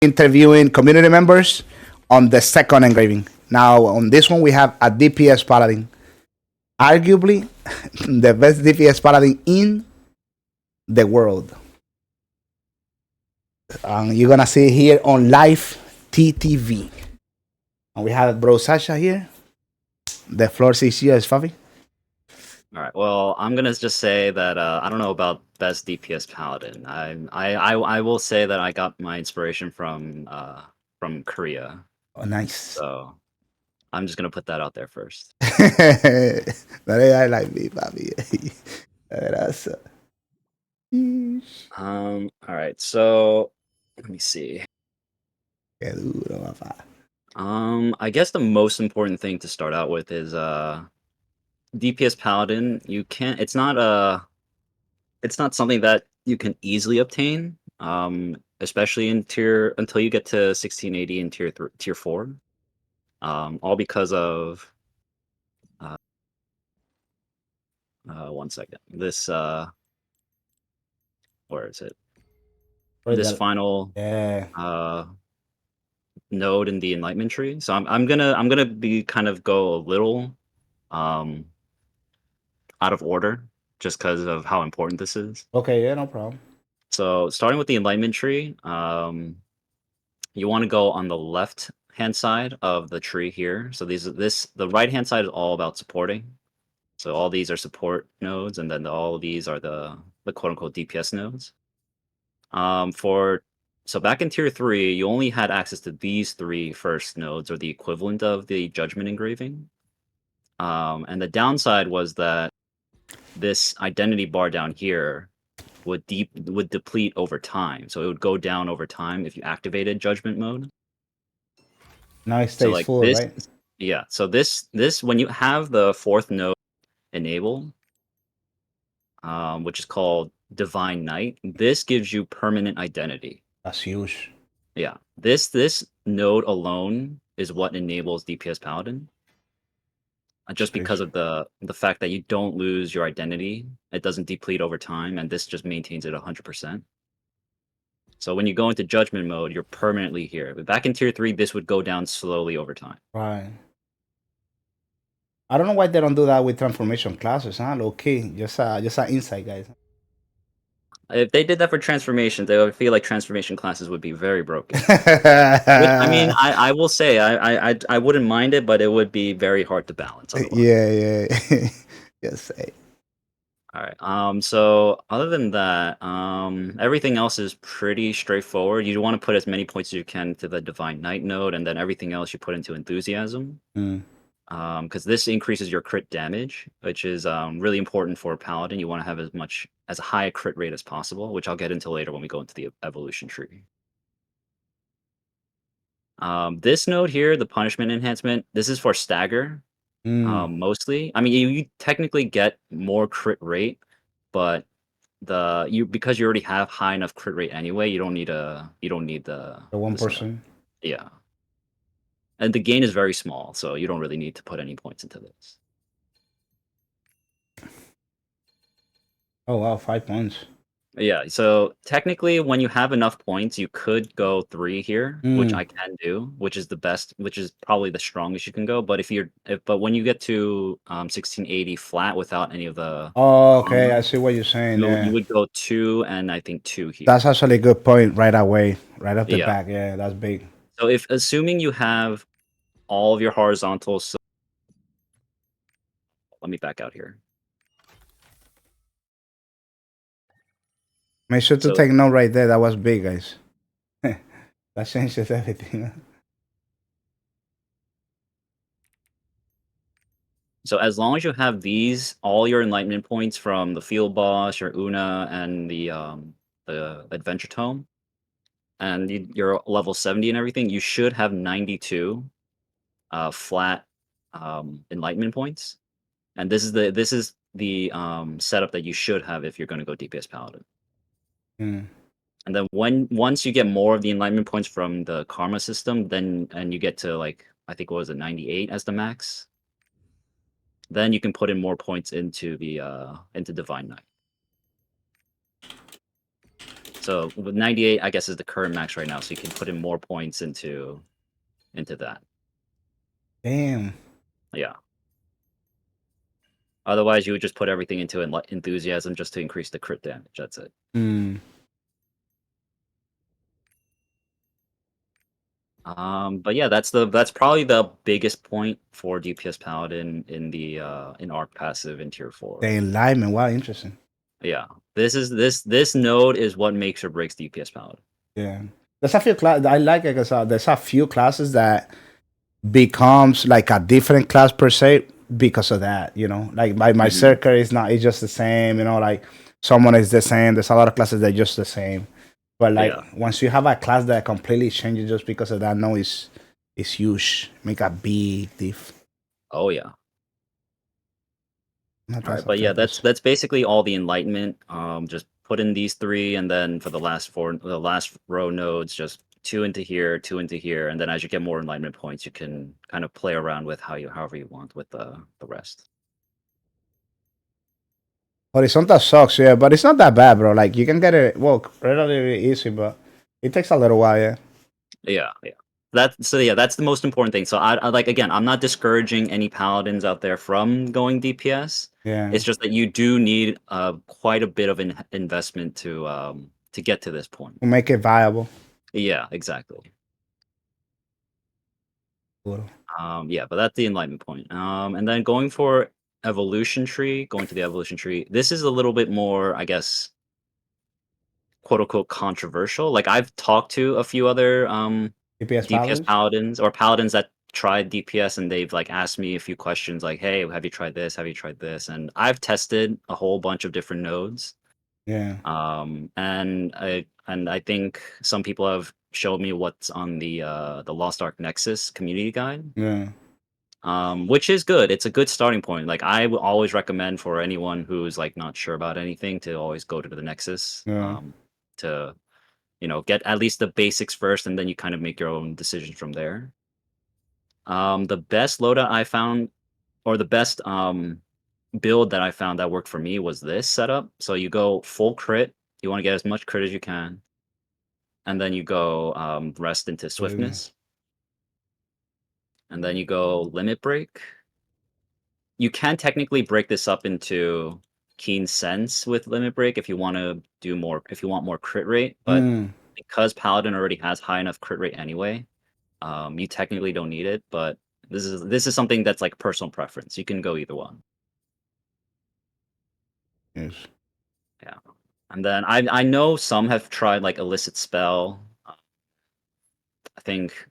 interviewing community members on the second engraving. Now, on this one, we have a DPS Paladin, arguably the best DPS Paladin in the world. You're gonna see it here on live TTV. And we have Broshaza here. The floor is yours, Fabi. All right. Well, I'm gonna just say that I don't know about best DPS Paladin. I will say that I got my inspiration from Korea. Oh, nice. So I'm just gonna put that out there first. I like me, Fabi. That's All right. So let me see. qué duro, papá. I guess the most important thing to start out with is DPS Paladin. You can't. It's not something that you can easily obtain. Especially in tier until you get to 1680 in tier 4. All because of 1 second. This where is it? This final node in the Enlightenment tree. So I'm gonna be kind of go a little out of order just because of how important this is. Okay, yeah, no problem. So starting with the Enlightenment tree, you want to go on the left hand side of the tree here. So the right hand side is all about supporting. So all these are support nodes, and then all of these are the quote unquote DPS nodes. So back in tier 3, you only had access to these 3 first nodes, or the equivalent of the judgment engraving. And the downside was that this identity bar down here would deplete over time. So it would go down over time if you activated judgment mode. Now it stays full, this, right? yeah. So this when you have the 4th node enabled, which is called Divine Night, this gives you permanent identity. That's huge. Yeah, this node alone is what enables DPS Paladin. Just because of the fact that you don't lose your identity, it doesn't deplete over time, and this just maintains it 100%. So when you go into judgment mode, you're permanently here. But back in tier 3, this would go down slowly over time. Right. I don't know why they don't do that with transformation classes, huh? Low key, just an insight, guys. If they did that for transformations, I would feel like transformation classes would be very broken. I mean, I will say I wouldn't mind it, but it would be very hard to balance. Otherwise. Yeah. Just say. All right. So other than that, everything else is pretty straightforward. You want to put as many points as you can to the Divine Night node, and then everything else you put into Enthusiasm. Because this increases your crit damage, which is really important for a paladin. You want to have as high a crit rate as possible, which I'll get into later when we go into the evolution tree. This node here, the punishment enhancement, this is for stagger. Mostly. I mean, you technically get more crit rate, but because you already have high enough crit rate anyway, you don't need the 1%. Yeah. And the gain is very small, so you don't really need to put any points into this. Oh wow, 5 points. Yeah, so technically when you have enough points, you could go 3 here, which I can do, which is the best, which is probably the strongest you can go. But but when you get to 1680 flat without any of the Oh, okay, I see what you're saying. you would go 2 and I think 2 here. That's actually a good point right away, right off the back. Yeah, that's big. So if assuming you have all of your horizontals, so let me back out here. Make sure to take note right there. That was big, guys. That changes everything. So as long as you have all your enlightenment points from the field boss, your Una, and the adventure tome, and you're level 70 and everything, you should have 92 flat enlightenment points. And this is the setup that you should have if you're going to go DPS Paladin. And then once you get more of the enlightenment points from the karma system, and you get to like I think what was it 98 as the max, then you can put in more points into Divine Night. So with 98, I guess is the current max right now. So you can put in more points into that. Damn. Yeah. Otherwise, you would just put everything into enthusiasm just to increase the crit damage. That's it. Hmm. But yeah, that's probably the biggest point for DPS Paladin in the in Arc passive in tier 4. The Enlightenment. Wow, interesting. Yeah, this node is what makes or breaks DPS Paladin. Yeah. There's a few class I like it because there's a few classes that becomes like a different class per se because of that. You know, like my circle is not. It's just the same. You know, like someone is the same. There's a lot of classes that are just the same. But like Yeah. once you have a class that completely changes just because of that, no, it's huge. Make a big diff. Oh yeah. Not All that's right, but yeah, that's basically all the Enlightenment. Just put in these 3, and then for the last row nodes, just 2 into here, 2 into here, and then as you get more Enlightenment points, you can kind of play around with however you want with the rest. Horizontal sucks, yeah, but it's not that bad, bro. Like you can get it relatively easy, but it takes a little while, yeah. Yeah, yeah. That's the most important thing. So I like, again, I'm not discouraging any paladins out there from going DPS. Yeah. It's just that you do need quite a bit of investment to get to this point. To make it viable. Yeah, exactly. Cool. Yeah, but that's the enlightenment point. And then going for evolution tree, going to the evolution tree. This is a little bit more, I guess, quote unquote controversial. Like I've talked to a few other DPS DPS Paladins? paladins or paladins that tried DPS, and they've like asked me a few questions like, "Hey, have you tried this? Have you tried this?" And I've tested a whole bunch of different nodes. Yeah. And I think some people have showed me what's on the Lost Ark Nexus community guide. Yeah. Which is good. It's a good starting point. Like I would always recommend for anyone who's like not sure about anything to always go to the Nexus. Yeah. To get at least the basics first, and then you kind of make your own decisions from there. The best loadout I found, or the best build that I found that worked for me was this setup. So you go full crit. You want to get as much crit as you can, and then you go rest into Really. swiftness, and then you go limit break. You can technically break this up into keen sense with limit break if you want to do more, if you want more crit rate, but Mm. because Paladin already has high enough crit rate anyway, you technically don't need it. But this is something that's like personal preference. You can go either one. Yes. Yeah. And then I know some have tried like illicit spell. I think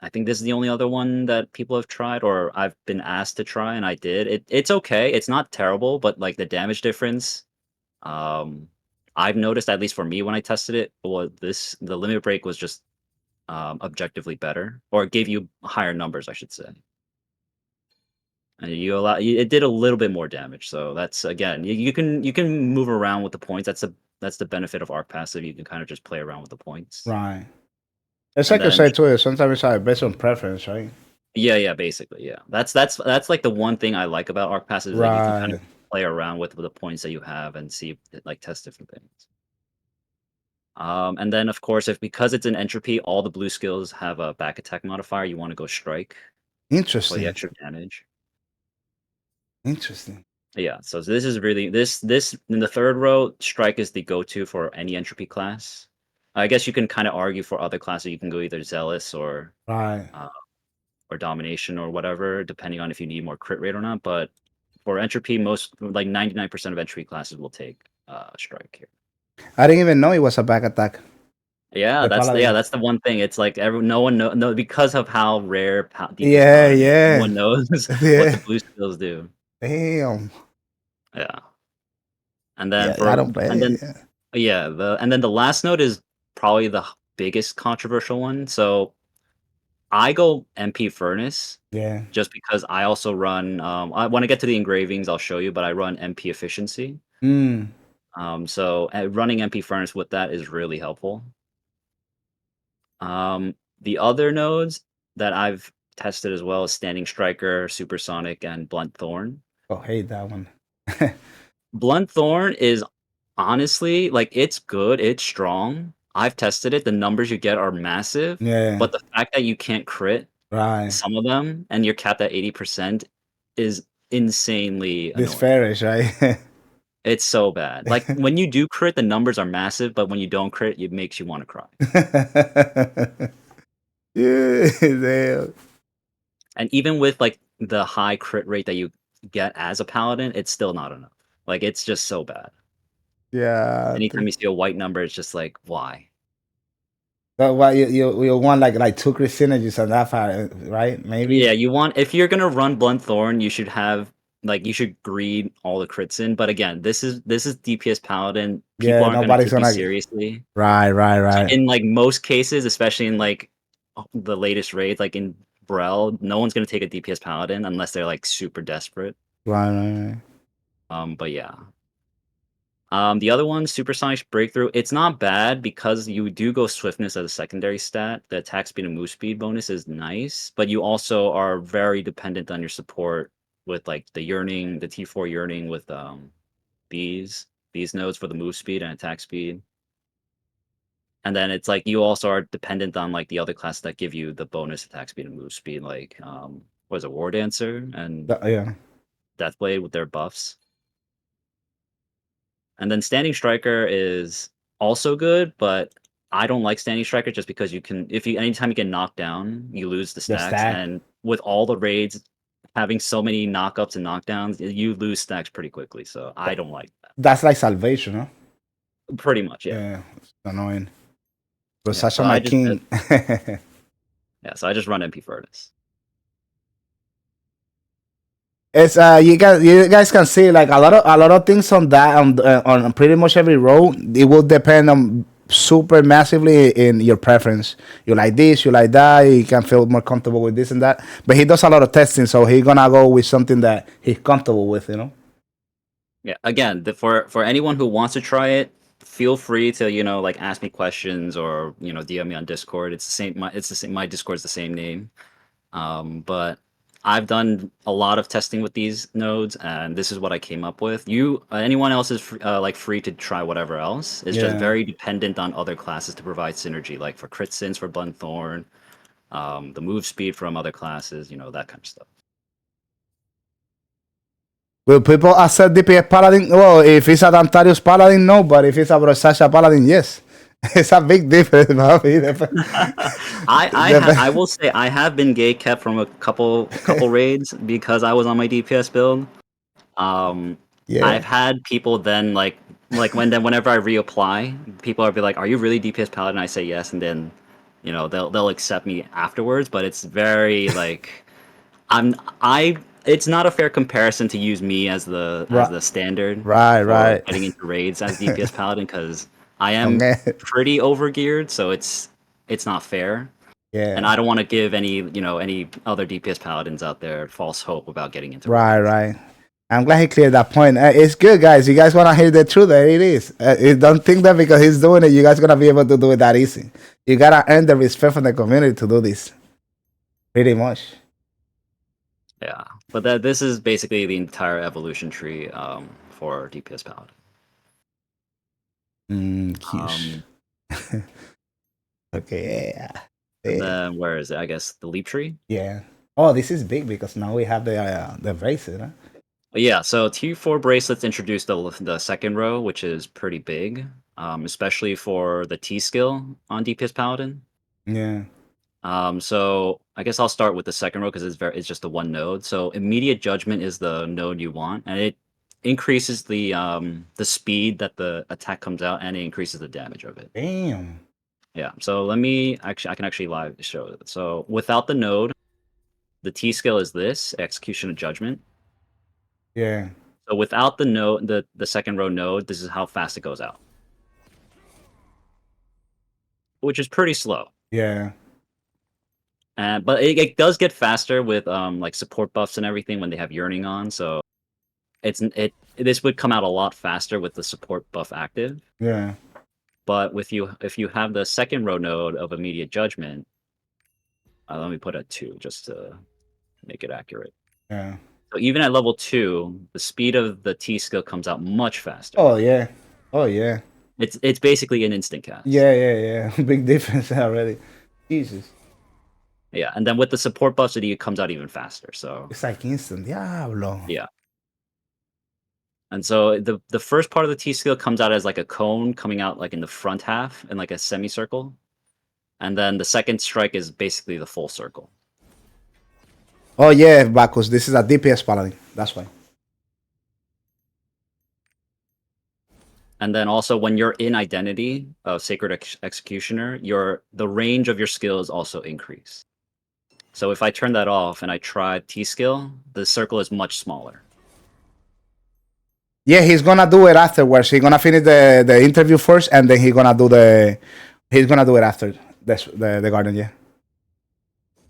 I think this is the only other one that people have tried, or I've been asked to try, and I did. It's okay. It's not terrible, but like the damage difference, um, I've noticed, at least for me when I tested it, was the limit break was just objectively better, or it gave you higher numbers, I should say. And it did a little bit more damage. So that's, again, you can move around with the points. That's the benefit of Arc Passive. You can kind of just play around with the points. Right. It's And like you then say too, sometimes it's based on preference, right? yeah, basically, yeah. That's like the one thing I like about Arc Passive is that you can kind of Right. play around with the points that you have and see, like, test different things. And then of course, because it's an entropy, all the blue skills have a back attack modifier. You want to go strike for the Interesting. extra damage. Interesting. Yeah, so this is really this in the third row, strike is the go-to for any entropy class. I guess you can kind of argue for other classes. You can go either zealous Right. uh, or domination or whatever, depending on if you need more crit rate or not. But for entropy, most like 99% of entropy classes will take strike here. I didn't even know it was a back attack. Yeah, The Paladin. that's the one thing. It's like no one no, because of how rare DPS Yeah, Paladin is. No yeah. one knows what the Yeah. blue skills do. Damn. Yeah, and then Yeah, I don't blame you. Yeah. the last note is probably the biggest controversial one. So I go MP Furnace Yeah. just because I also run. When I get to the engravings, I'll show you, but I run MP Efficiency. Mm. So running MP Furnace with that is really helpful. The other nodes that I've tested as well is Standing Striker, Supersonic, and Blunt Thorn. Oh, hate that one. Blunt Thorn is Honestly, like, it's good, it's strong. I've tested it, the numbers you get are massive, Yeah. but the fact that you can't crit Right. some of them and you're capped at 80% is insanely This annoying. fetish, right? It's so bad. Like, when you do crit, the numbers are massive, but when you don't crit, it makes you wanna cry. Yeah, damn. And even with, like, the high crit rate that you get as a paladin, it's still not enough. Like, it's just so bad. Yeah. Anytime you see a white number, it's just like, "Why?" But what you want like two crit synergies on that part, right? Maybe. Yeah, you want if you're gonna run Blunt Thorn, you should have like, you should greed all the crits in, but again, this is DPS Paladin, people Yeah, aren't gonna nobody's take you gonna. seriously. Right, right, So right, in, like, most cases, especially in, like, the latest raids, like in Brel, no one's gonna take a DPS Paladin unless they're, like, super desperate. right, right. But yeah. The other one, Supersonic Breakthrough, it's not bad because you do go Swiftness as a secondary stat. The attack speed and move speed bonus is nice, but you also are very dependent on your support with, like, the Yearning, the T4 Yearning with, these nodes for the move speed and attack speed. And then it's like you also are dependent on, like, the other classes that give you the bonus attack speed and move speed, like, what is it, War Dancer and Yeah. Deathblade with their buffs. And then Standing Striker is also good, but I don't like Standing Striker just because you can if you anytime you get knocked down, you lose the The stacks, stack. and with all the raids having so many knockups and knockdowns, you lose stacks pretty quickly, so I don't like that. That's like salvation, huh? Pretty much, yeah. Yeah, it's annoying. Yeah, Broshaza, so my I just king. run MP Furnace. It's you guys can see like a lot of things on that on pretty much every row. It will depend on super massively in your preference. You like this, you like that. You can feel more comfortable with this and that. But he does a lot of testing, so he's gonna go with something that he's comfortable with. You know. Yeah, again, for anyone who wants to try it, feel free to, like, ask me questions or, DM me on Discord. It's the same my Discord's the same name. But I've done a lot of testing with these nodes, and this is what I came up with. Anyone else is like free to try whatever else. It's just Yeah. very dependent on other classes to provide synergy, like for crit sins for Blunt Thorn, the move speed from other classes, that kind of stuff. Will people accept DPS Paladin? Well, if it's a Dantarius Paladin, no. But if it's a Broshaza Paladin, yes. It's a big difference, Bobby. I will say I have been gay kept from a couple raids because I was on my DPS build. Um, I've Yeah. had people then whenever I reapply, people are be like, "Are you really DPS Paladin?" I say yes, and then they'll accept me afterwards. But it's very like I'm I. It's not a fair comparison to use me as Right, the standard right, for right. getting into raids as DPS Paladin because I am Okay. pretty overgeared, so it's not fair. And Yeah. I don't want to give any other DPS Paladins out there false hope about getting into Right, raids. right. I'm glad he cleared that point. It's good, guys. You guys want to hear the truth? There it is. Don't think that because he's doing it, you guys gonna be able to do it that easy. You gotta earn the respect from the community to do this. Pretty much. Yeah, but this is basically the entire evolution tree for DPS Paladin. Cute. Um, Okay. Yeah. and Yeah. then where is it? I guess the leap tree. Yeah. Oh, this is big because now we have the bracelet. Huh? But yeah, so T4 bracelets introduced the second row, which is pretty big, especially for the T skill on DPS Paladin. Yeah. So I guess I'll start with the second row because it's just the one node. So immediate judgment is the node you want, and it increases the speed that the attack comes out, and it increases the damage of it. Damn. Yeah. So I can actually live show it. So without the node, the T skill is this execution of judgment. Yeah. So without the node, the second row node, this is how fast it goes out, which is pretty slow. Yeah. But it does get faster with like support buffs and everything when they have yearning on. So this would come out a lot faster with the support buff active. Yeah. But if you have the second row node of immediate judgment, let me put it at 2 just to make it accurate. Yeah. So even at level 2, the speed of the T skill comes out much faster. Oh yeah. Oh yeah. It's basically an instant cast. Yeah. Big difference already. Jesus. Yeah, and then with the support buffs, it comes out even faster. So It's like instant. Diablo. yeah. And so the first part of the T skill comes out as like a cone coming out like in the front half in like a semicircle. And then the second strike is basically the full circle. Oh yeah, Bacchus. This is a DPS Paladin. That's why. And then also when you're in identity of Sacred Executioner, the range of your skill is also increased. So if I turn that off and I try T skill, the circle is much smaller. Yeah, he's gonna do it afterwards. He's gonna finish the interview first, and then he's gonna do it after the garden. Yeah.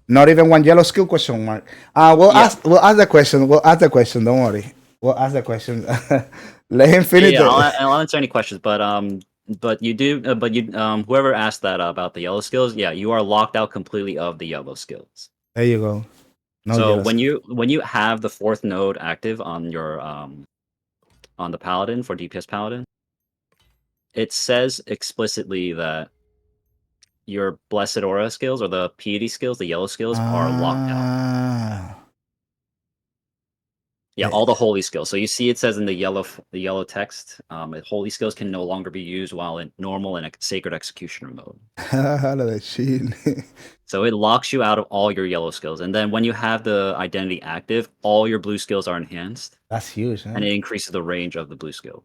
Not even one yellow skill question mark. Yeah. We'll ask the question. We'll ask the question. Don't worry. We'll ask the question. Let him finish Yeah, it. I'll answer any questions, but you do, but you, whoever asked that about the yellow skills, yeah, you are locked out completely of the yellow skills. There you go. No So yellow skill. when you have the fourth node active on your on the Paladin for DPS Paladin, it says explicitly that your Blessed Aura skills or the piety skills, the yellow skills, are locked out. Ah. Yeah, all the holy skills. So you see, it says in the yellow text, holy skills can no longer be used while in normal and sacred executioner mode. That shit. So it locks you out of all your yellow skills, and then when you have the identity active, all your blue skills are enhanced, That's huge, and man. it increases the range of the blue skill.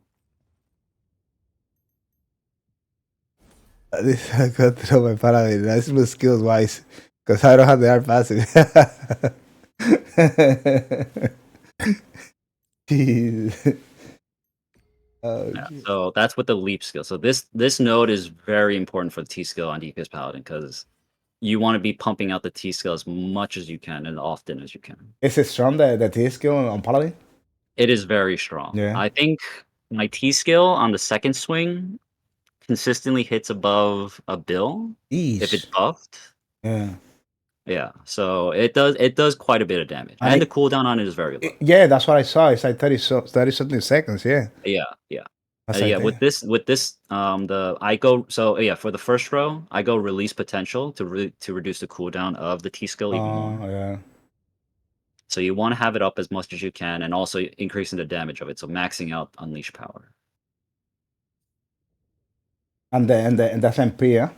This I got to know my paladin. That's my skills wise, because I don't have the art passive. Jeez. Oh, Yeah, so that's with the leap skill. So this node is very important for the T skill on DPS Paladin because you want to be pumping out the T skill as much as you can and often as you can. is it strong the T skill on paladin? It is very strong. Yeah. I think my T skill on the second swing consistently hits above a bill if it's Eesh. buffed. Yeah. Yeah, so it does quite a bit of damage, And and the cooldown on it is very low. yeah, that's what I saw. It's like 30 something seconds. Yeah. Yeah. That's Yeah, like with that. this, the I go so yeah, for the first row, I go release potential to reduce the cooldown of the T skill even more. Oh, yeah. So you want to have it up as much as you can, and also increasing the damage of it, so maxing out unleash power. And that's MP, yeah?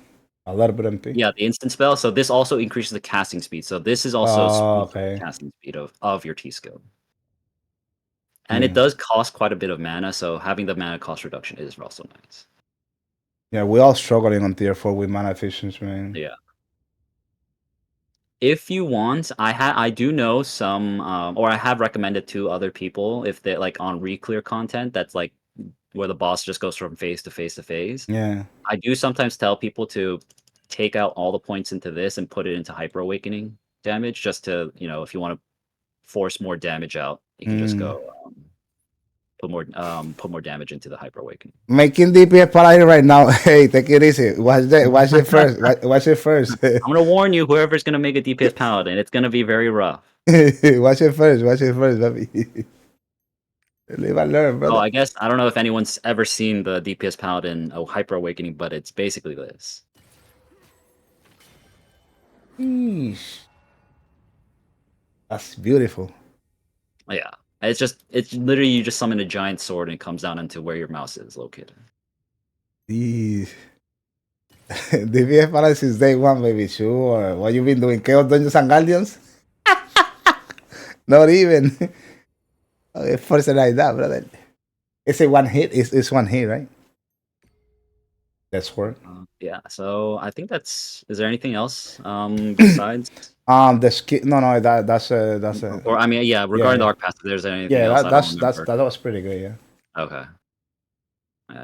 A little bit MP. Yeah, the instant spell. So this also increases the casting speed. So this is also Oh, increasing the okay. casting speed of your T skill. And it Yeah. does cost quite a bit of mana, so having the mana cost reduction is also nice. Yeah, we all struggling on tier 4 with mana efficiency, man. Yeah. If you want, I do know some, or I have recommended to other people if they like on re-clear content that's like where the boss just goes from phase to phase to phase. Yeah. I do sometimes tell people to take out all the points into this and put it into hyper awakening damage, just to if you want to force more damage out, you can just Mm. go put more damage into the hyper awakening. Making DPS Paladin right now. Hey, take it easy. Watch it first. Watch it first. I'm gonna warn you, whoever's gonna make a DPS paladin, it's gonna be very rough. Watch it first. Watch it first, baby. Live and learn, Oh, brother. I guess I don't know if anyone's ever seen the DPS paladin hyper awakening, but it's basically this. Eesh. That's beautiful. Yeah, it's literally you just summon a giant sword and it comes down into where your mouse is located. Eesh. DPS Paladin since day one, baby. Sure. What you been doing? Chaos Dungeons and Guardians? Not even. Okay, first like that, brother. It's a one hit. It's one hit, right? That's work. Yeah, so I think that's. Is there anything else besides? The skill. No. That's a. Or I mean, yeah, regarding the Yeah. arc pass, if there's anything Yeah. else I don't remember. That was pretty good. Yeah. Okay.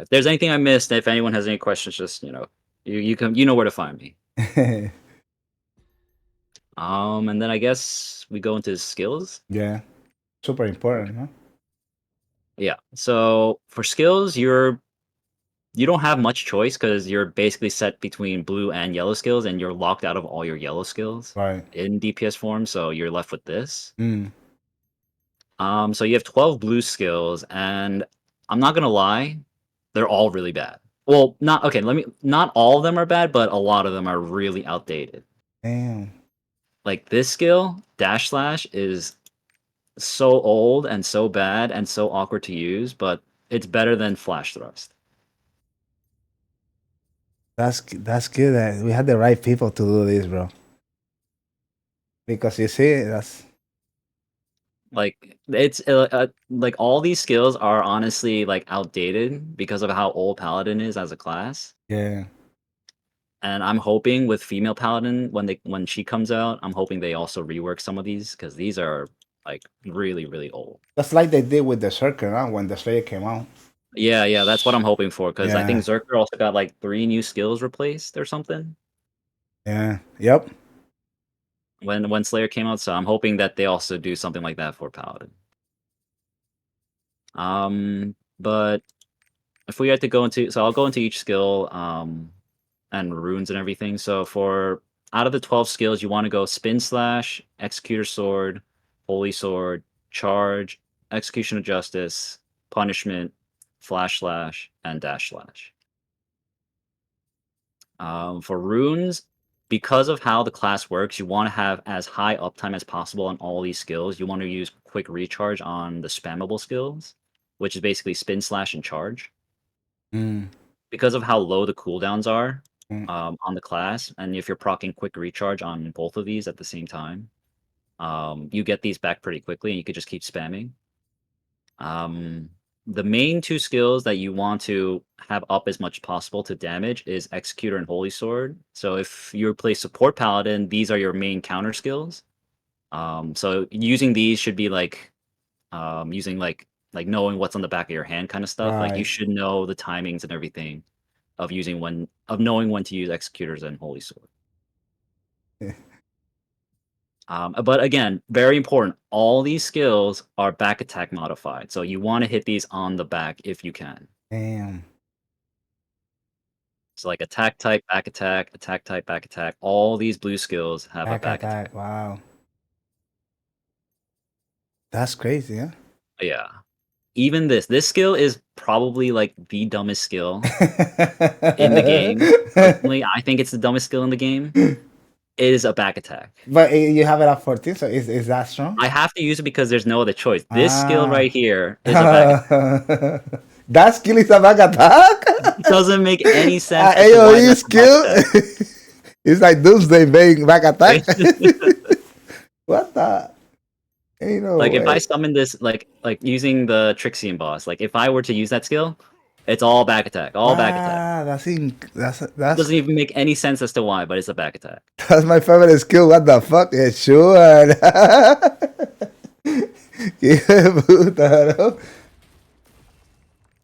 If there's anything I missed, if anyone has any questions, just you know where to find me. And then I guess we go into skills. Yeah. Super important, huh? Yeah. So for skills, you don't have much choice because you're basically set between blue and yellow skills, and you're locked out of all your yellow skills Right. in DPS form. So you're left with this. Mm. So you have 12 blue skills, and I'm not gonna lie, They're all really bad. Well, not okay. Not all of them are bad, but a lot of them are really outdated. Damn. Like this skill, dash slash, is so old and so bad and so awkward to use, but it's better than flash thrust. That's good that we had the right people to do this, bro. Because you see, that's Like it's like all these skills are honestly like outdated because of how old Paladin is as a class. yeah. And I'm hoping with female Paladin when she comes out, I'm hoping they also rework some of these because these are like really really old. That's like they did with the Circle, huh? When the Slayer came out. Yeah, that's what I'm hoping for because I think Yeah. Zerker also got like 3 new skills replaced or something Yeah. Yep. when Slayer came out. So I'm hoping that they also do something like that for Paladin. But if we had to go into, so I'll go into each skill, and runes and everything. So for out of the 12 skills, you want to go spin slash, executor sword, holy sword, charge, execution of justice, punishment, flash slash, and dash slash. For runes, because of how the class works, you want to have as high uptime as possible on all these skills. You want to use quick recharge on the spammable skills, which is basically spin slash and charge. Mm. Because of how low the cooldowns are Mm. on the class, and if you're proccing quick recharge on both of these at the same time, you get these back pretty quickly, and you could just keep spamming. The main 2 skills that you want to have up as much possible to damage is Executor and Holy Sword. So if you play Support Paladin, these are your main counter skills. So using these should be like using like knowing what's on the back of your hand kind of stuff. Like you Right. should know the timings and everything of knowing when to use Executors and Holy Sword. But again, very important. All these skills are back attack modified, so you want to hit these on the back if you can. Damn. So like attack type, attack type, back attack. All these blue skills have a Back back attack. attack. Wow. That's crazy, huh? Yeah. Even this skill is probably like the dumbest skill in the game. Personally, I think it's the dumbest skill in the game. It is a back attack. But you have it at 14, so is that strong? I have to use it because there's no other choice. This skill Ah. right here is a back attack. That skill is a back attack? It doesn't make any sense as to why AoE that's a back skill? attack. It's like Doomsday being back attack. What the? Ain't no Like if I way. summon this, like using the Trixian boss, like if I were to use that skill, it's all back attack, all back attack. Wow, It doesn't even make any sense as to why, but it's a back attack. that's my favorite skill. What the fuck? Yeah, sure. Qué puta, bro.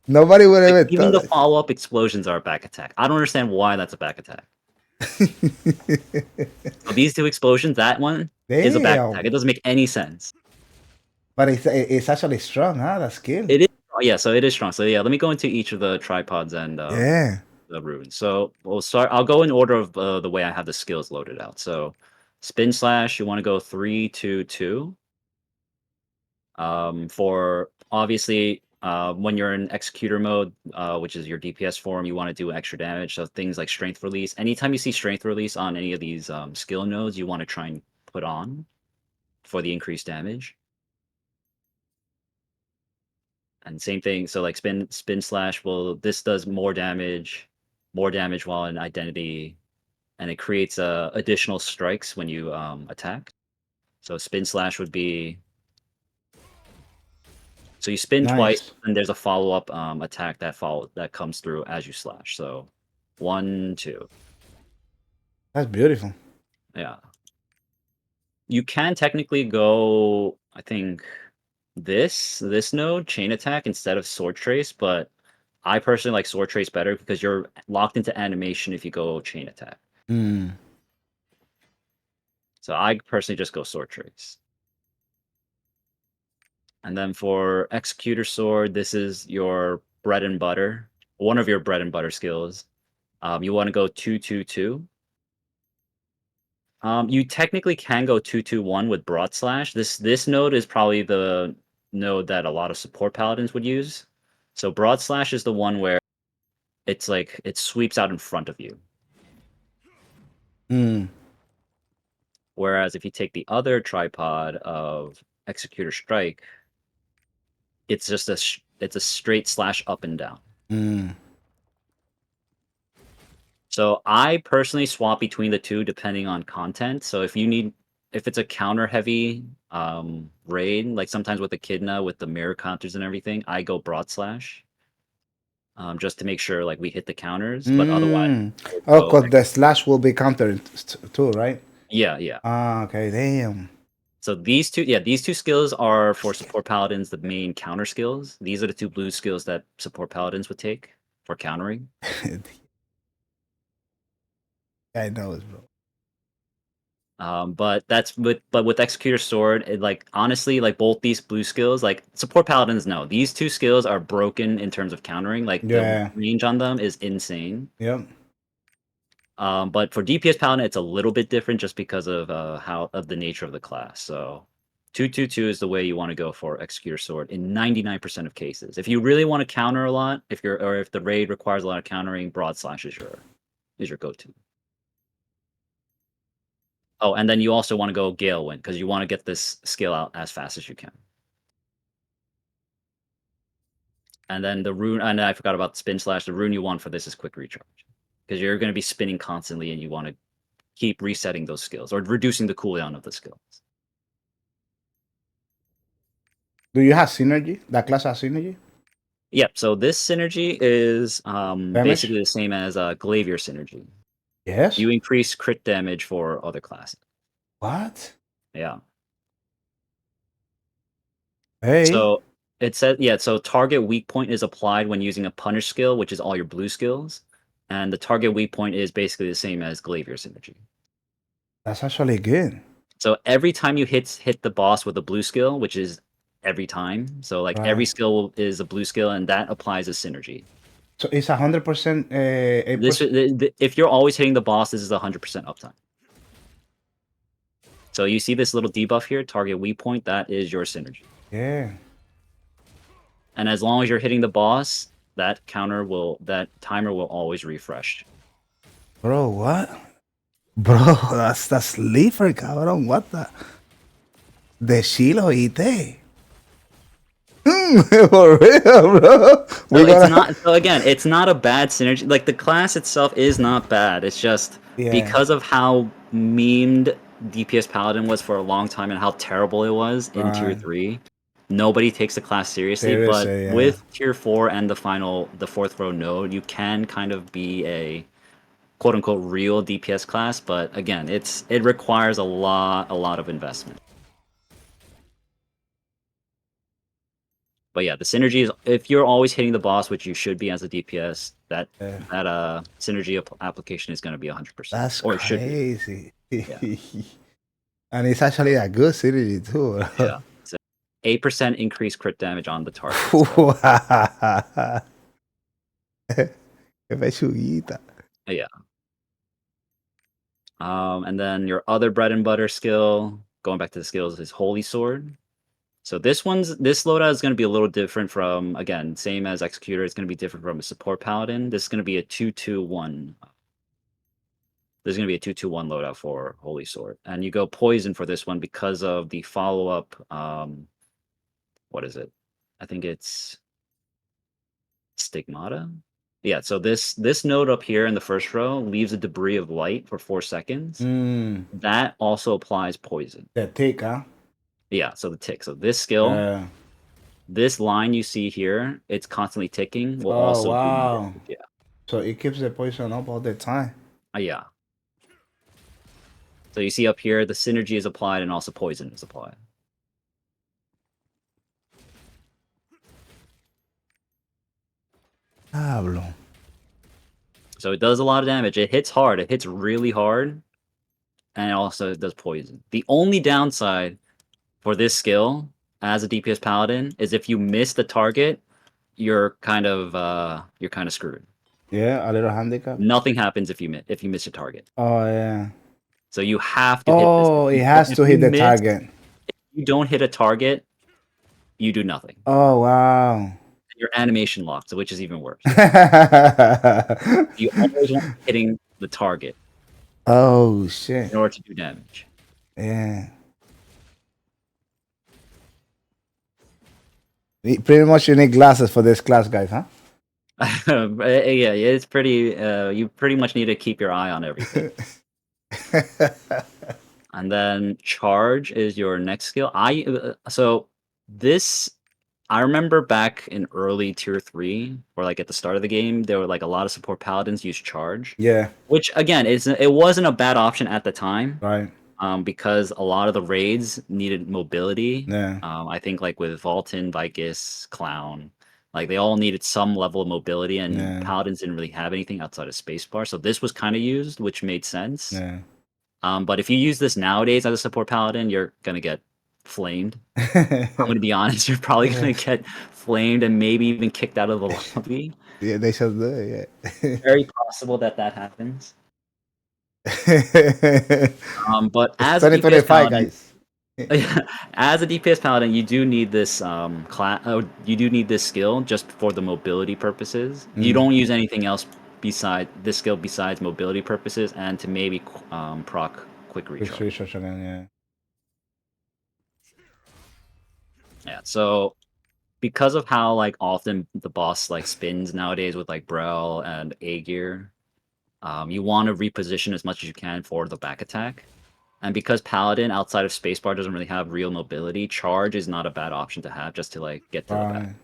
Nobody would Like ever even thought the it. follow-up explosions are a back attack. I don't understand why that's a back attack. So these 2 explosions, that one is a back attack. Damn. It doesn't make any sense. But it's actually strong, huh? That skill. It is, yeah. So it is strong. So yeah, let me go into each of the tripods and Yeah. the runes. So we'll start. I'll go in order of the way I have the skills loaded out. So spin slash, you want to go 3, 2, 2. For obviously, when you're in executor mode, which is your DPS form, you want to do extra damage. So things like strength release. Anytime you see strength release on any of these skill nodes, you want to try and put on for the increased damage. And same thing. So like spin slash, well, this does more damage while in identity, and it creates additional strikes when you attack. So spin slash would be, so you spin twice, Nice. and there's a follow-up attack that comes through as you slash. So 1, 2. That's beautiful. Yeah. You can technically go, I think, this node, chain attack, instead of sword trace, but I personally like sword trace better because you're locked into animation if you go chain attack. Mm. So I personally just go sword trace. And then for executor sword, this is your bread and butter, one of your bread and butter skills. You want to go 2, 2, 2. You technically can go 2, 2, 1 with broad slash. This node is probably the node that a lot of support paladins would use. So broad slash is the one where it's like it sweeps out in front of you. Mm. Whereas if you take the other tripod of Executor Strike, it's just it's a straight slash up and down. Mm. So I personally swap between the two depending on content. So if it's a counter heavy raid, like sometimes with Echidna with the mirror counters and everything, I go broad slash. Just to make sure like we hit the counters, but otherwise Mm. we'll Oh, go because the slash will be countered too, right? yeah. Ah, okay, damn. So these two skills are for support paladins, the main counter skills. These are the two blue skills that support paladins would take for countering. I know it, bro. But with Executor Sword, like honestly, like both these blue skills, like support paladins, no, these two skills are broken in terms of countering. Like the Yeah. range on them is insane. Yep. But for DPS Paladin, it's a little bit different just because of the nature of the class. So 222 is the way you want to go for Executor Sword in 99% of cases. If you really want to counter a lot, if the raid requires a lot of countering, Broad Slash is your go-to. Oh, and then you also want to go Gale Wind because you want to get this skill out as fast as you can. And then the rune, and I forgot about Spin Slash. The rune you want for this is Quick Recharge because you're going to be spinning constantly, and you want to keep resetting those skills or reducing the cooldown of the skills. Do you have synergy? That class has synergy? Yep. So this synergy is Damage? basically the same as Glavier synergy. Yes. You increase crit damage for other classes. What? Yeah. Hey. So it said So target weak point is applied when using a punish skill, which is all your blue skills, and the target weak point is basically the same as Glavier synergy. That's actually good. So every time you hit the boss with a blue skill, which is every time, so like every Right. skill is a blue skill, and that applies as synergy. So it's 100%. If you're always hitting the boss, this is 100% uptime. So you see this little debuff here, target weak point, that is your synergy. Yeah. And as long as you're hitting the boss, that timer will always refresh. Bro, what? Bro, that's liver, cabrón. What the? De Chilo oíste. For real, bro. So again, it's not a bad synergy. Like the class itself is not bad. It's just because of how memed DPS Paladin was for a long time and how terrible it was in tier Right. 3. Nobody takes the class seriously, but Seriously, yeah. with tier 4 and the fourth row node, you can kind of be a quote unquote real DPS class, but again, it requires a lot of investment. But yeah, the synergy is if you're always hitting the boss, which you should be as a DPS, that synergy application is going to be 100%. That's or it should be. crazy. Yeah. And it's actually a good synergy too. Yeah. So 8% increased crit damage on the target. Qué pechuguita. Yeah. And then your other bread and butter skill, going back to the skills, is Holy Sword. So this loadout is going to be a little different from, again, same as Executor. It's going to be different from a support paladin. This is going to be a 2-2-1. There's going to be a 2-2-1 loadout for Holy Sword, and you go poison for this one because of the follow up. What is it? I think it's Stigmata. Yeah. So this node up here in the first row leaves a debris of light for 4 seconds. That also applies poison. The tick, huh? Yeah, so the tick. So this skill, this line you see here, it's constantly ticking. Will also wow. Yeah. So it keeps the poison up all the time. Yeah. So you see up here, the synergy is applied and also poison is applied. Pablo. So it does a lot of damage. It hits hard. It hits really hard. And it also does poison. The only downside for this skill as a DPS Paladin is if you miss the target, you're kind of screwed. Yeah, a little handicap. Nothing happens if you miss your target. Oh yeah. So you have to hit this. Oh, it has to hit the target. If you don't hit a target, you do nothing. Oh wow. Your animation locked, which is even worse. You always want hitting the target Oh shit! in order to do damage. Yeah. Pretty much you need glasses for this class, guys, huh? Yeah, it's pretty. You pretty much need to keep your eye on everything. And then charge is your next skill. So this I remember back in early tier 3 or like at the start of the game, there were like a lot of support paladins use charge, Yeah. which again it wasn't a bad option at the time. Right. Because a lot of the raids needed mobility. Yeah. I think like with Vulcan, Vicus, Clown, like they all needed some level of mobility, and Yeah. Paladins didn't really have anything outside of spacebar. So this was kind of used, which made sense. Yeah. But if you use this nowadays as a support Paladin, you're gonna get flamed. I'm gonna be honest, you're probably gonna get flamed and maybe even kicked out of the lobby. Yeah, they should do it. Yeah. Very possible that happens. But It's as a DPS 2025, Paladin, guys. as a DPS Paladin, you do need this you do need this skill just for the mobility purposes. You don't use anything else beside this skill besides mobility purposes and to maybe proc quick recharge. Research again, yeah. Yeah, so because of how like often the boss like spins nowadays with like Brel and Aegir, you want to reposition as much as you can for the back attack. And because Paladin outside of spacebar doesn't really have real mobility, charge is not a bad option to have just to like get to the back. Right.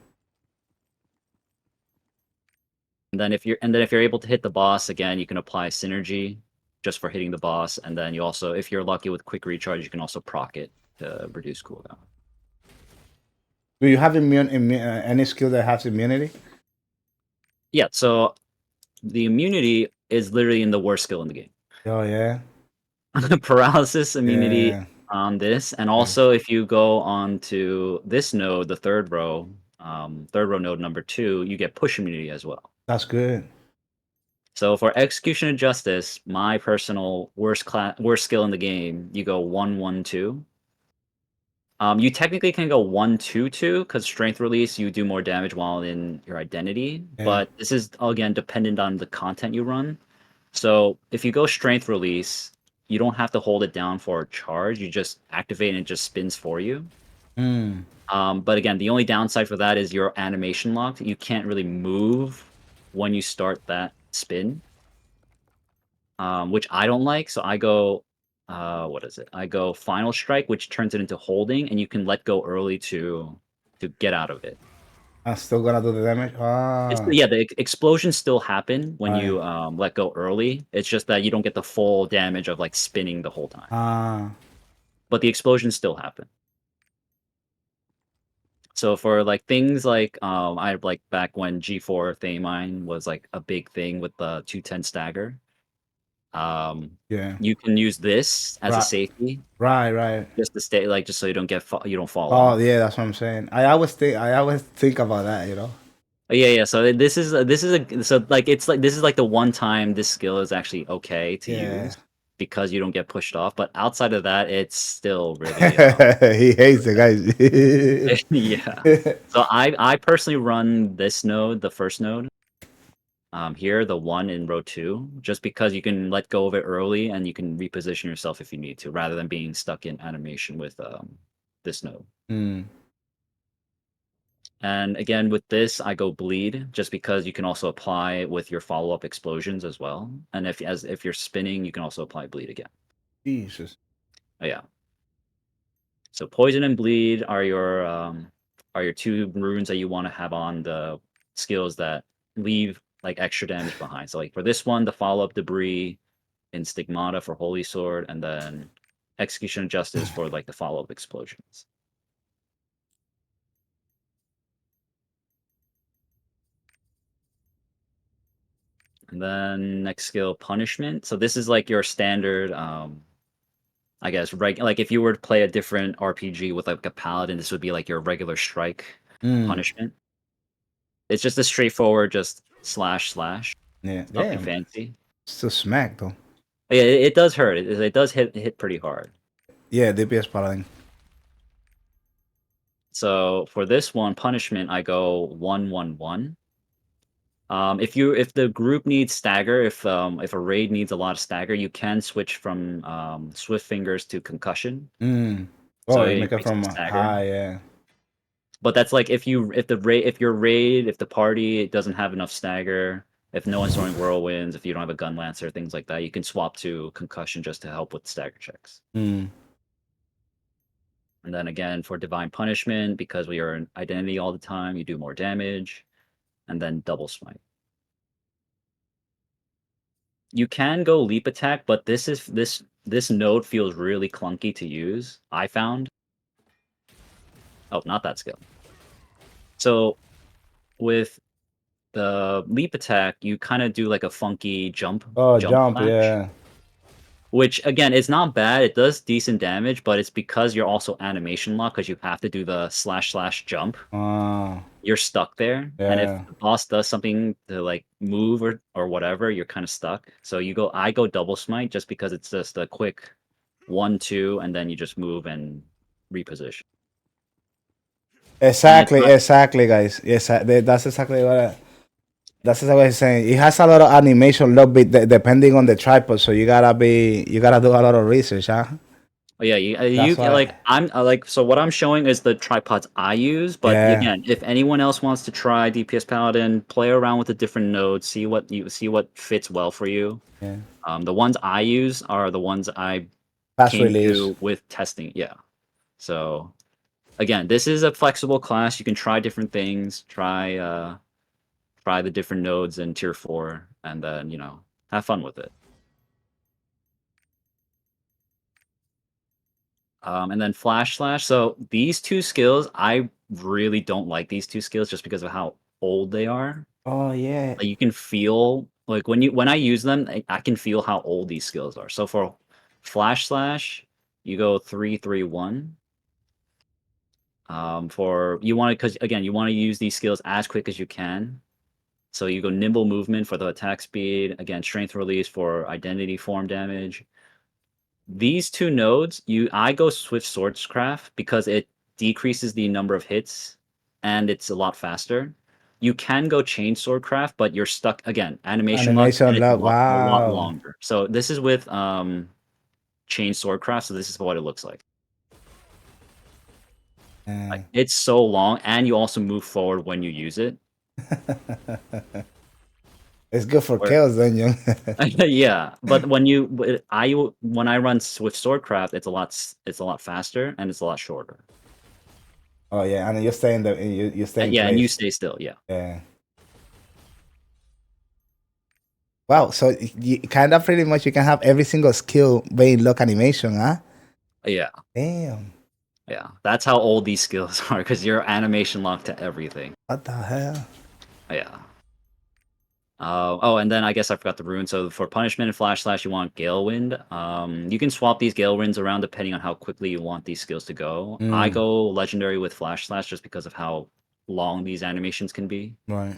And then if you're able to hit the boss again, you can apply synergy just for hitting the boss. And then you also, if you're lucky with quick recharge, you can also proc it to reduce cooldown. Do you have any skill that has immunity? Yeah, so the immunity is literally in the worst skill in the game. Oh yeah. Paralysis immunity Yeah. on this, and also if you go on to this node, the third row node number 2, you get push immunity as well. That's good. So for execution of justice, my personal worst skill in the game, you go 1-1-2. You technically can go 1-2-2 because strength release you do more damage while in your identity, Yeah. but this is again dependent on the content you run. So if you go strength release, you don't have to hold it down for a charge. You just activate and it just spins for you. But again, the only downside for that is your animation locked. You can't really move when you start that spin, which I don't like. So I go, what is it? I go final strike, which turns it into holding, and you can let go early to get out of it. I'm still gonna do the damage. Yeah, the explosions still happen when Right. you let go early. It's just that you don't get the full damage of like spinning the whole time. But the explosions still happen. So for like things like I like back when G4 Thamine was like a big thing with the 210 stagger. Yeah. You can use this as a Right. safety Right. just to stay like just so you don't get you don't fall Oh off. yeah, that's what I'm saying. I always think about that, you know. Yeah. So this is so like it's like this is like the one time this skill is actually okay to use because you don't get pushed off. But outside of that, it's still really He hates it, guys. yeah. So I personally run this node, the first node. Here, the one in row 2, just because you can let go of it early and you can reposition yourself if you need to, rather than being stuck in animation with this node. And again, with this, I go bleed, just because you can also apply with your follow-up explosions as well. And if you're spinning, you can also apply bleed again. Jesus. Oh, yeah. So poison and bleed are your 2 runes that you want to have on the skills that leave like extra damage behind. So like for this one, the follow-up debris in Stigmata for Holy Sword, and then Execution of Justice for like the follow-up explosions. And then next skill, Punishment. So this is like your standard, I guess, like if you were to play a different RPG with like a Paladin, this would be like your regular strike punishment. It's just a straightforward, just slash. Yeah. Nothing Damn. fancy. Still smack though. Yeah, it does hurt. It does hit pretty hard. Yeah, DPS Paladin. So for this one, punishment, I go 1-1-1. If the group needs stagger, if a raid needs a lot of stagger, you can switch from Swift Fingers to Concussion. Mm. So Oh, you it make it increases from the stagger. high, yeah. But that's like if your raid, if the party doesn't have enough stagger, if no one's throwing whirlwinds, if you don't have a gun lancer, things like that, you can swap to Concussion just to help with stagger checks. Mm. And then again for Divine Punishment, because we are in identity all the time, you do more damage, and then double smite. You can go leap attack, but this node feels really clunky to use, I found. Oh, not that skill. So with the leap attack, you kind of do like a funky jump Oh, jump, slash, yeah. which again is not bad. It does decent damage, but it's because you're also animation lock because you have to do the slash jump. Oh, You're stuck there, and if yeah. the boss does something to like move or whatever, you're kind of stuck. So I go double smite just because it's just a quick 1-2, and then you just move and reposition. And it's not Exactly, guys. Yes, that's exactly that's exactly what I'm saying. It has a lot of animation, a little bit depending on the tripod. So you gotta do a lot of research, huh? Oh, yeah, That's like why. I'm like so what I'm showing is the tripods I use, but Yeah, again, if anyone else wants to try DPS Paladin, play around with the different nodes, see what fits well for you. yeah. The ones I use are the ones I Fast came release. to with testing. Yeah. So again, this is a flexible class. You can try different things, try the different nodes in tier 4, and then, have fun with it. And then flash slash. So these two skills, I really don't like these two skills just because of how old they are. Oh yeah. Like you can feel like when I use them, I can feel how old these skills are. So for flash slash, you go 3-3-1. For you want to because again you want to use these skills as quick as you can. So you go nimble movement for the attack speed. Again, strength release for identity form damage. These two nodes, I go Swift Swordscraft because it decreases the number of hits and it's a lot faster. You can go Chain Swordcraft, but you're stuck again, animation lock, and Animation it's love. a lot Wow. longer. So this is with Chain Swordcraft, so this is what it looks like. Yeah. Like it's so long, and you also move forward when you use it. It's good for Where Chaos Dungeon. yeah, but when I run with Swordcraft, it's a lot faster and it's a lot shorter. Oh yeah, and you stay in you stay in Yeah, and you place. stay still. Yeah. Yeah. Wow. So you kind of pretty much you can have every single skill being lock animation, huh? Yeah. Damn. Yeah. That's how old these skills are because you're animation locked to everything. What the hell? Yeah. Oh, and then I guess I forgot the rune. So for punishment and flash slash, you want Gale Wind. You can swap these Gale Winds around depending on how quickly you want these skills to go. I Mm, go legendary with flash slash just because of how long these animations can be. right.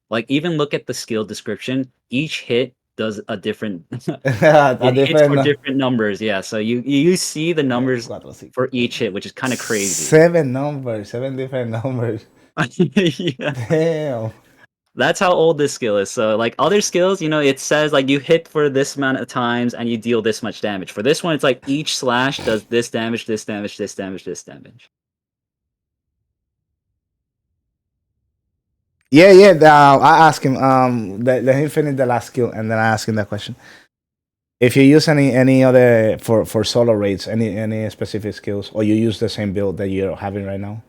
Like even look at the skill description. Each hit does a different. A It hits for different different numbers. Yeah, so you see the numbers cuatro, cinco, for each seis. hit, which is kind of crazy. Seven numbers, seven different numbers. Yeah. Damn. That's how old this skill is. So like other skills, it says like you hit for this amount of times and you deal this much damage. For this one, it's like each slash does this damage, this damage, this damage, this damage. Yeah, yeah. I asked him. Let him finish the last skill, and then I ask him that question. If you use any other for solo raids, any specific skills, or you use the same build that you're having right now,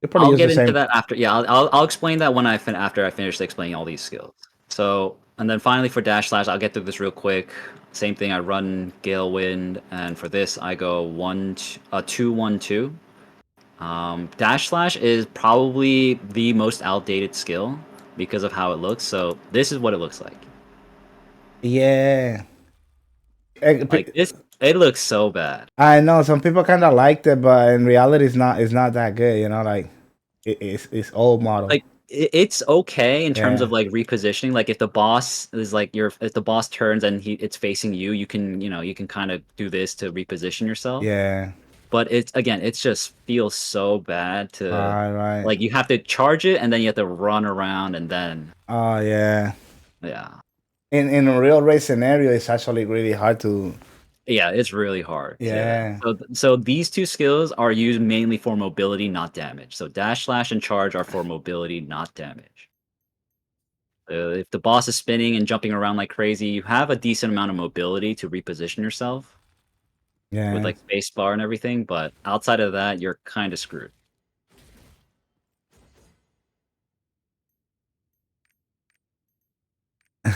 you probably I'll use the get into same. that after. Yeah, I'll explain that when after I finish explaining all these skills. So and then finally for dash slash, I'll get through this real quick. Same thing. I run Gale Wind, and for this I go 2-1-2. Dash slash is probably the most outdated skill because of how it looks. So this is what it looks like. Yeah. Like this, it looks so bad. I know some people kind of liked it, but in reality, it's not that good. You know, like it's old model. Like it's okay in terms Yeah, of like repositioning. Like if the boss is like if the boss turns and it's facing you, you can kind of do this to reposition yourself. yeah. But it just feels so bad to Right. like you have to charge it and then you have to run around and then Oh yeah. yeah. In a real race scenario, it's actually really hard to. Yeah, it's really hard. Yeah. Yeah. So these two skills are used mainly for mobility, not damage. So dash, slash, and charge are for mobility, not damage. If the boss is spinning and jumping around like crazy, you have a decent amount of mobility to reposition yourself with Yeah. like space bar and everything, but outside of that, you're kind of screwed.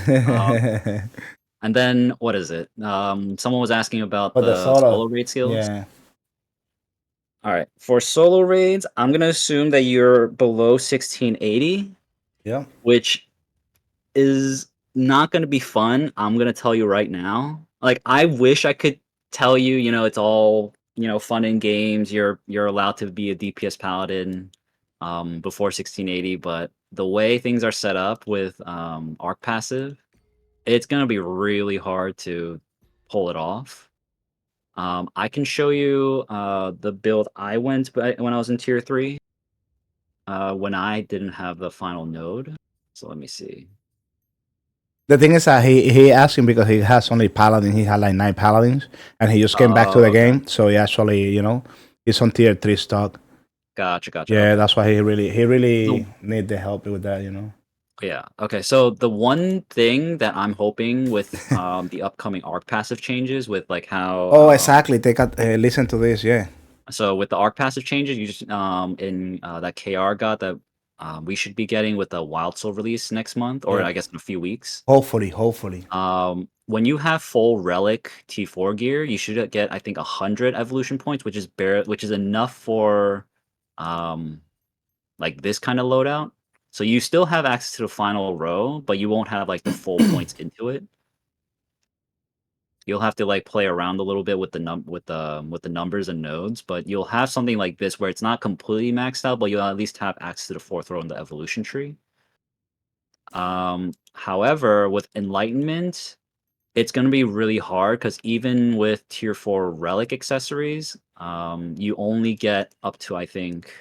Um, and then what is it? Someone was asking about But the the solo, solo raid skills. yeah, All right, for solo raids, I'm gonna assume that you're below 1680, yeah. which is not gonna be fun. I'm gonna tell you right now. Like, I wish I could tell you, it's all, fun in games. You're allowed to be a DPS Paladin before 1680, but the way things are set up with Arc passive, it's gonna be really hard to pull it off. I can show you the build I went when I was in tier 3, when I didn't have the final node. So let me see. The thing is that he asked him because he has only paladin. He had like 9 paladins, and he just came back to Oh, the okay. game. So he actually, he's on tier 3 stock. Gotcha. Yeah, Okay. that's why he really So need the help with that. yeah. Okay. So the one thing that I'm hoping with the upcoming arc passive changes with like how Oh, exactly. Take a listen to this. Yeah, so with the arc passive changes, you just in that KR got that we should be getting with the Wild Soul release next month, or yeah. I guess in a few weeks. Hopefully. When you have full relic T4 gear, you should get I think 100 evolution points, which is enough for um like this kind of loadout. So you still have access to the final row, but you won't have like the full points into it. You'll have to like play around a little bit with the numbers and nodes, but you'll have something like this where it's not completely maxed out, but you'll at least have access to the fourth row in the evolution tree. However, with Enlightenment, it's gonna be really hard because even with tier 4 relic accessories, you only get up to I think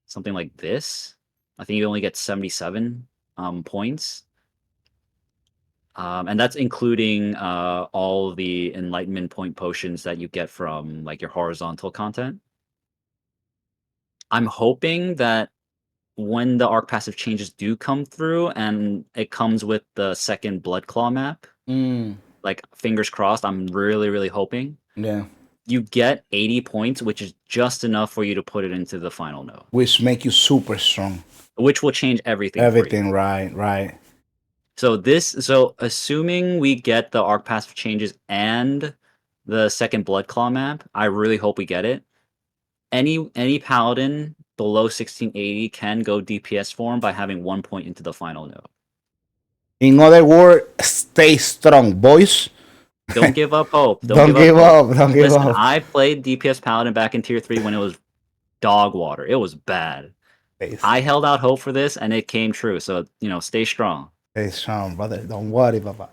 something like this. I think you only get 77 points. And that's including all the enlightenment point potions that you get from like your horizontal content. I'm hoping that when the arc passive changes do come through and it comes with the second blood claw map, Mm, like fingers crossed, I'm really, really hoping yeah. you get 80 points, which is just enough for you to put it into the final node, Which make you super strong. which will change everything for you. Everything right. So assuming we get the arc passive changes and the second blood claw map, I really hope we get it. Any paladin below 1680 can go DPS form by having 1 point into the final node. In other words, stay strong, boys. Don't give up hope. Don't Don't give up give hope. up. Don't give Listen, up. I played DPS Paladin back in tier 3 when it was dog water. It was bad. I held out hope for this and it came true. So, stay strong. Stay strong, brother. Don't worry, Papa.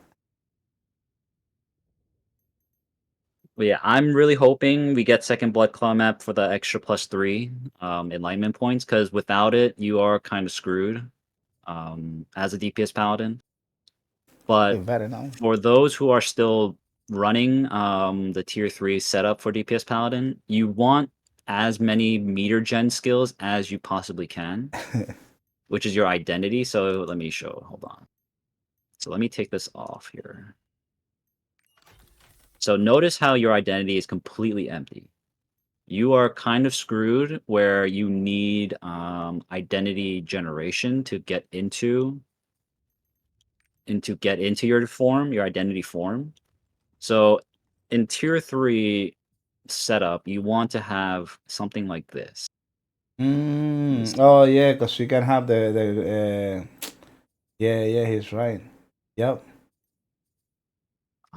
But yeah, I'm really hoping we get second blood claw map for the extra +3 enlightenment points, because without it, you are kind of screwed as a DPS paladin. Hey, But better now. for those who are still running the tier 3 setup for DPS paladin, you want as many meter gen skills as you possibly can, which is your identity. So let me show. Hold on. So let me take this off here. So notice how your identity is completely empty. You are kind of screwed where you need identity generation to get into your form, your identity form. So in tier 3 setup, you want to have something like this. Let me see. Oh yeah, because you can have the yeah, he's right. Yep.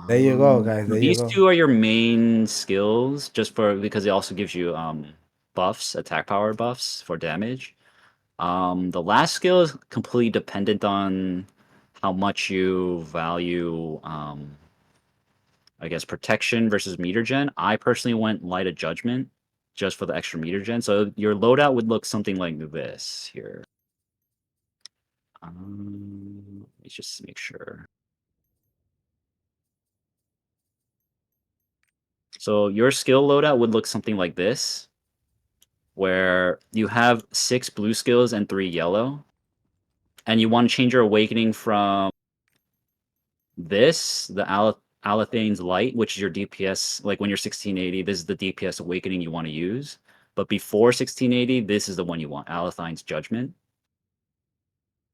There you go, guys. So There you these go. two are your main skills, because it also gives you buffs, attack power buffs for damage. The last skill is completely dependent on how much you value, I guess, protection versus meter gen. I personally went Light of Judgment. just for the extra meter gen. So your loadout would look something like this here. Let's just make sure. So your skill loadout would look something like this, where you have 6 blue skills and 3 yellow, and you want to change your awakening from this, the Alathane's Light, which is your DPS. Like when you're 1680, this is the DPS awakening you want to use. But before 1680, this is the one you want, Alathane's Judgment,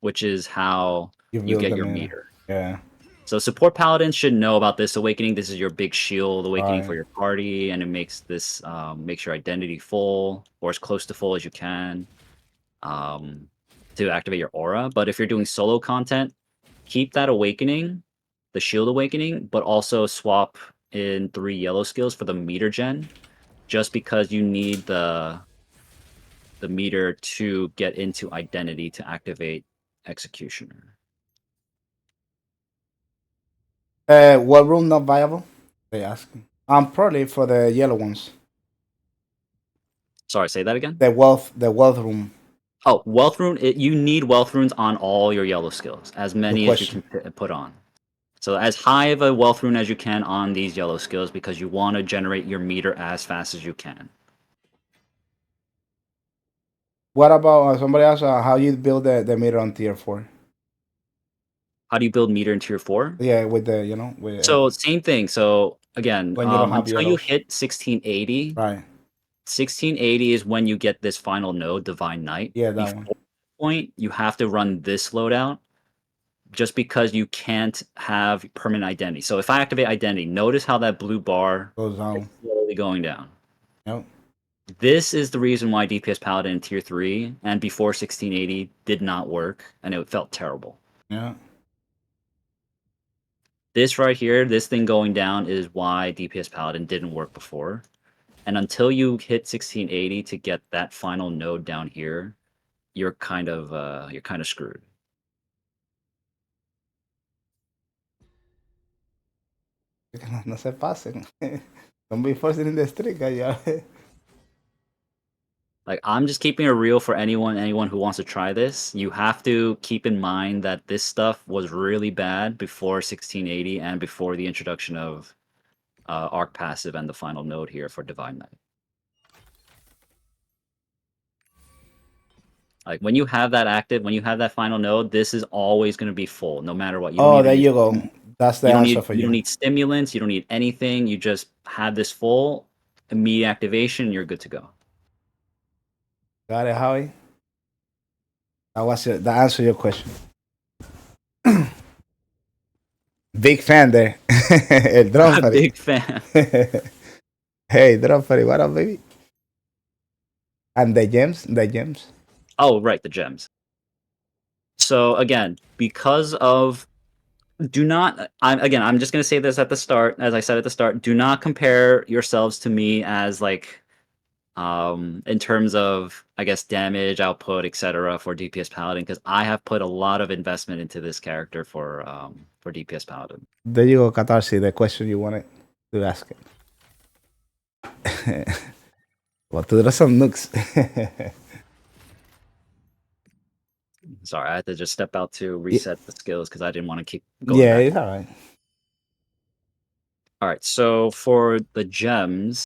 which is how You you build get the your meter. meter. Yeah. So support paladins should know about this awakening. This is your big shield awakening for Right. your party, and it makes this makes your identity full or as close to full as you can um, to activate your aura. But if you're doing solo content, keep that awakening, the shield awakening, but also swap in 3 yellow skills for the meter gen, just because you need the meter to get into identity to activate executioner. What room not viable? They asking. Probably for the yellow ones. Sorry, say that again. The wealth room. Oh, wealth rune. You need wealth runes on all your yellow skills, as Good many as you question. can put on. So as high of a wealth rune as you can on these yellow skills, because you want to generate your meter as fast as you can. What about somebody else? How you build the meter on tier 4? How do you build meter in tier 4? Yeah, with the with So same thing. So again, when you don't have until you yellows. hit 1680, Right. 1680 is when you get this final node, Divine Knight. Yeah, that Before one that point, you have to run this loadout just because you can't have permanent identity. So if I activate identity, notice how that blue bar goes is down. slowly going down. Yep. This is the reason why DPS Paladin in tier 3 and before 1680 did not work, and it felt terrible. Yeah. This right here, this thing going down is why DPS Paladin didn't work before. And until you hit 1680 to get that final node down here, you're kind of screwed. No se pasen. Don't be forcing in the street, guys. Like I'm just keeping it real for anyone who wants to try this. You have to keep in mind that this stuff was really bad before 1680 and before the introduction of Arc passive and the final node here for Divine Knight. Like when you have that active, when you have that final node, this is always going to be full, no matter what. You don't Oh, there even need you go. That's the answer for you don't you. need stimulants, you don't need anything. You just have this full immediate activation, you're good to go. Got it, Howie. That was it. That answered your question. Big fan there. El drum I'm a for it. big fan. Hey, drum for it. What up, baby? And the gems, the gems. Oh, right, the gems. So again, because of do not I'm just going to say this at the start, as I said at the start, do not compare yourselves to me as like in terms of I guess damage output etc for DPS Paladin, because I have put a lot of investment into this character for DPS Paladin. There you go, Katarsi. The question you wanted to ask it. Well, to the some nooks. Sorry, I had to just step out to reset the skills because I didn't want to keep going Yeah, back. it's all right. All right, so for the gems,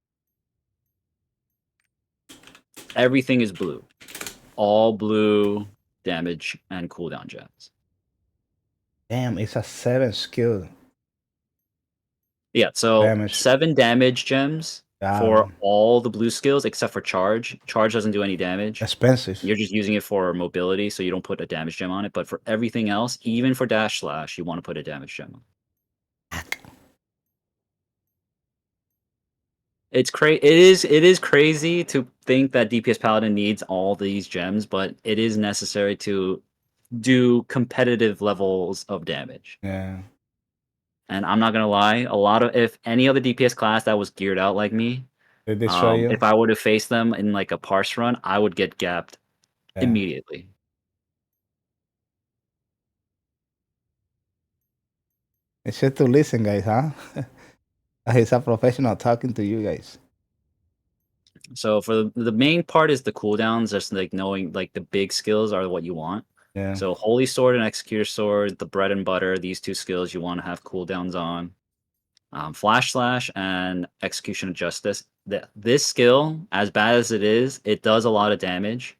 everything is blue. All blue damage and cooldown gems. Damn, it's a 7 skill Yeah, so damage. 7 damage gems for Damn, all the blue skills except for charge. Charge doesn't do any damage. expensive. You're just using it for mobility, so you don't put a damage gem on it. But for everything else, even for dash slash, you want to put a damage gem on. It is crazy to think that DPS Paladin needs all these gems, but it is necessary to do competitive levels of damage. Yeah, And I'm not gonna lie, a lot of if any other DPS class that was geared out like me, they destroy you. if I were to face them in like a parse run, I would get gapped Yeah. immediately. It's just to listen, guys, huh? He's a professional talking to you guys. So for the main part is the cooldowns, just like knowing like the big skills are what you want. Yeah. So Holy Sword and Executor Sword, the bread and butter, these two skills you want to have cooldowns on. Flash Slash and Execution of Justice. This skill, as bad as it is, it does a lot of damage.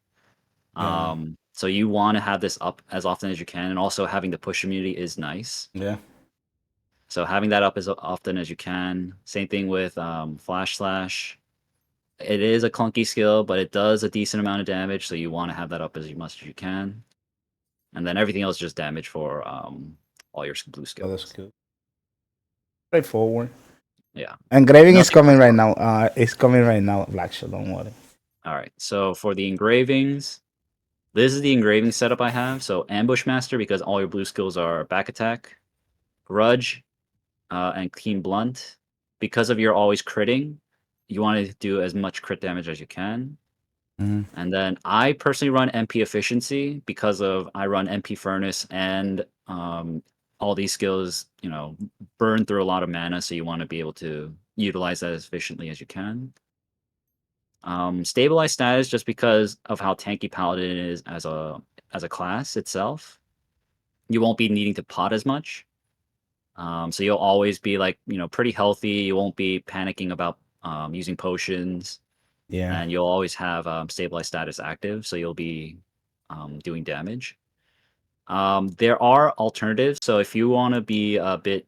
Yeah. So you want to have this up as often as you can, and also having the push immunity is nice. Yeah. So having that up as often as you can. Same thing with Flash Slash. It is a clunky skill, but it does a decent amount of damage, so you want to have that up as much as you can. And then everything else is just damage for all your blue Oh, that's skills. good. Straightforward. Yeah. Engraving is Nothing coming much right to- now. It's coming right now, Black Shield. Don't worry. All right. So for the engravings, this is the engraving setup I have. So Ambush Master, because all your blue skills are back attack, Grudge, and Keen Blunt. Because of your always critting, you want to do as much crit damage as you can. Mhm. And then I personally run MP Efficiency because of I run MP Furnace and all these skills, burn through a lot of mana, so you want to be able to utilize that as efficiently as you can. Stabilized status just because of how tanky Paladin is as a class itself. You won't be needing to pot as much. So you'll always be like, pretty healthy. You won't be panicking about using potions, Yeah. and you'll always have stabilized status active, so you'll be doing damage. There are alternatives. So if you want to be a bit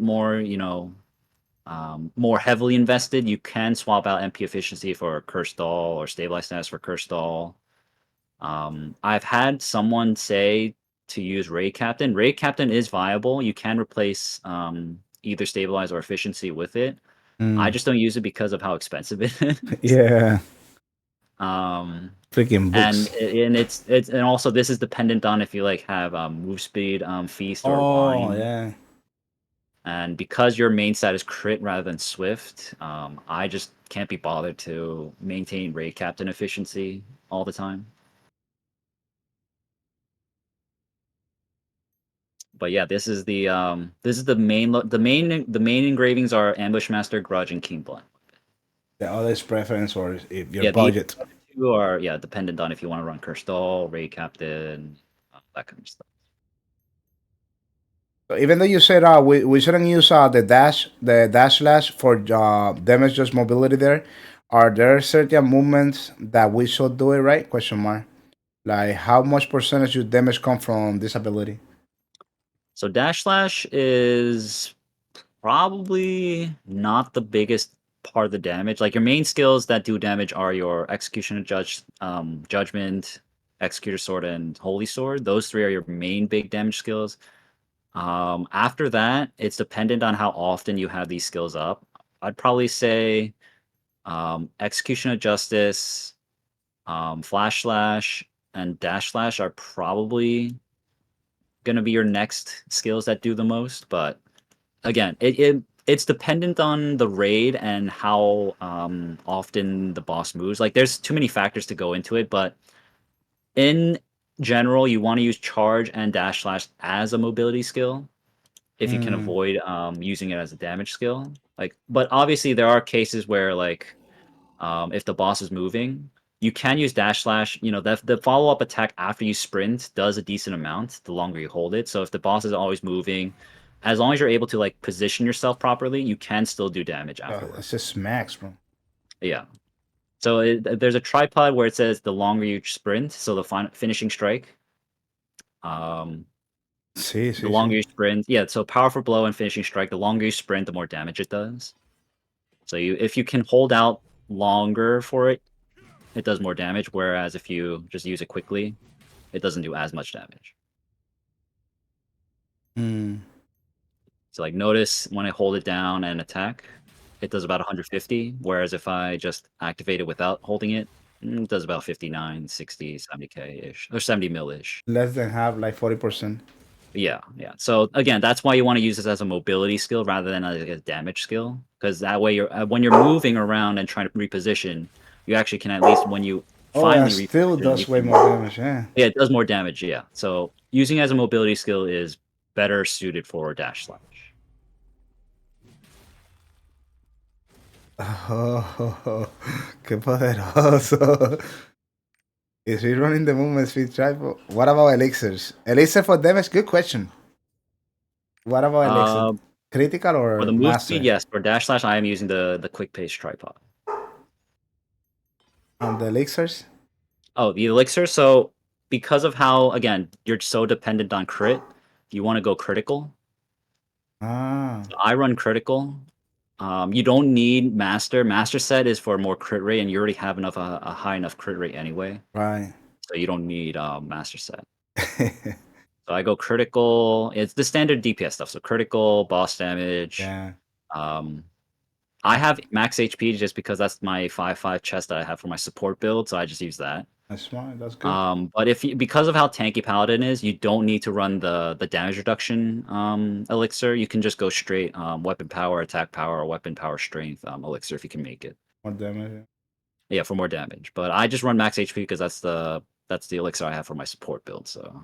more, more heavily invested, you can swap out MP efficiency for Curse Doll or stabilized status for Curse Doll. I've had someone say to use Raid Captain. Raid Captain is viable. You can replace either stabilize or efficiency with it. I Mm. just don't use it because of how expensive it is. Yeah. Um, Freaking and books. and also this is dependent on if you like have move speed, feast, or Oh wine. yeah. And because your main stat is crit rather than swift, I just can't be bothered to maintain raid captain efficiency all the time. But yeah, this is the main engravings are Ambush Master, Grudge, and King Blunt. The other's preference or if your Yeah, these budget. other two are dependent on if you want to run Curse Doll, Raid Captain, that kind of stuff. So even though you said we shouldn't use the dash slash for damage just mobility there, are there certain movements that we should do it right? Question mark. Like how much percentage of damage come from this ability? So Dash Slash is probably not the biggest part of the damage. Like your main skills that do damage are your Executioner Judgment, Executor Sword, and Holy Sword. Those three are your main big damage skills. After that, it's dependent on how often you have these skills up. I'd probably say Execution of Justice, Flash Slash, and Dash Slash are probably gonna be your next skills that do the most. But again, it's dependent on the raid and how often the boss moves. Like there's too many factors to go into it, but in general, you want to use charge and dash slash as a mobility skill if you can Mm, avoid using it as a damage skill. Like, but obviously there are cases where like if the boss is moving, you can use dash slash. The follow up attack after you sprint does a decent amount the longer you hold it. So if the boss is always moving, as long as you're able to like position yourself properly, you can still do damage it's afterwards. just smacks, bro. Yeah. So there's a tripod where it says the longer you sprint, so the finishing strike. Um, See, the see, see. longer you sprint, yeah. So powerful blow and finishing strike. The longer you sprint, the more damage it does. So if you can hold out longer for it, it does more damage. Whereas if you just use it quickly, it doesn't do as much damage. Mm. So like notice when I hold it down and attack, it does about 150. Whereas if I just activate it without holding it, it does about 59, 60, 70k ish, or 70 mil ish. Less than half, like 40%. Yeah, yeah. So again, that's why you want to use this as a mobility skill rather than a damage skill, because that way you're when you're moving around and trying to reposition, you actually can at least when you Oh, and finally still reposition, you does way can. more damage. Yeah. Yeah, it does more damage. Yeah. So using it as a mobility skill is better suited for dash slash. Oh, qué poderoso. Is he running the movement speed tripod? What about elixirs? Elixir for damage? Good question. What about elixir? Uh, Critical for or the move speed, master? yes. For dash slash, I am using the quick pace tripod. On the elixirs? Oh, the elixir. So because of how again you're so dependent on crit, you want to go critical. Ah, So I run critical. You don't need master. Master set is for more crit rate, and you already have enough a high enough crit rate anyway. right. So you don't need master set. So I go critical. It's the standard DPS stuff. So critical, boss damage. Yeah, Um, I have max HP just because that's my 5/5 chest that I have for my support build. So I just use that. that's smart. That's good. But if you, because of how tanky Paladin is, you don't need to run the damage reduction elixir. You can just go straight weapon power, attack power, or weapon power strength elixir if you can make it. More damage. Yeah, for more damage. But I just run max HP because that's the elixir I have for my support build. So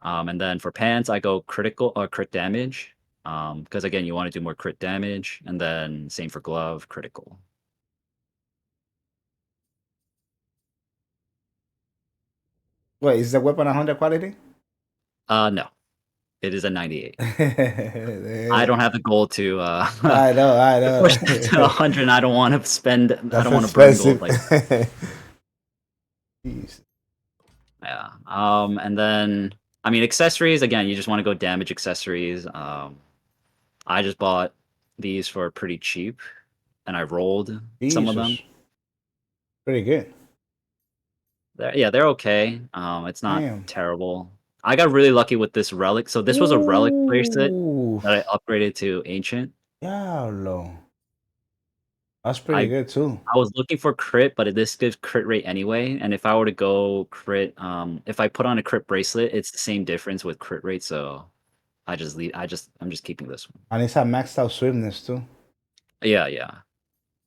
and then for pants, I go critical or crit damage. Because again, you want to do more crit damage, and then same for glove, critical. Wait, is the weapon 100 quality? No, it is a 98. I I don't have the gold to know, I to push know. that to 100. I don't want to spend. I That's don't want to burn expensive. gold like Jeez. yeah. And then I mean accessories again. You just want to go damage accessories. I just bought these for pretty cheap, and I rolled some of them. Jesus. Pretty good. They're okay. It's not Damn. terrible. I got really lucky with this relic. So this was a relic bracelet Ooh. that I upgraded to ancient. Diablo. That's pretty I good too. I was looking for crit, but this gives crit rate anyway. And if I were to go crit, if I put on a crit bracelet, it's the same difference with crit rate. So I just leave. I'm just keeping this one. And it's a maxed out swiftness too. Yeah, yeah.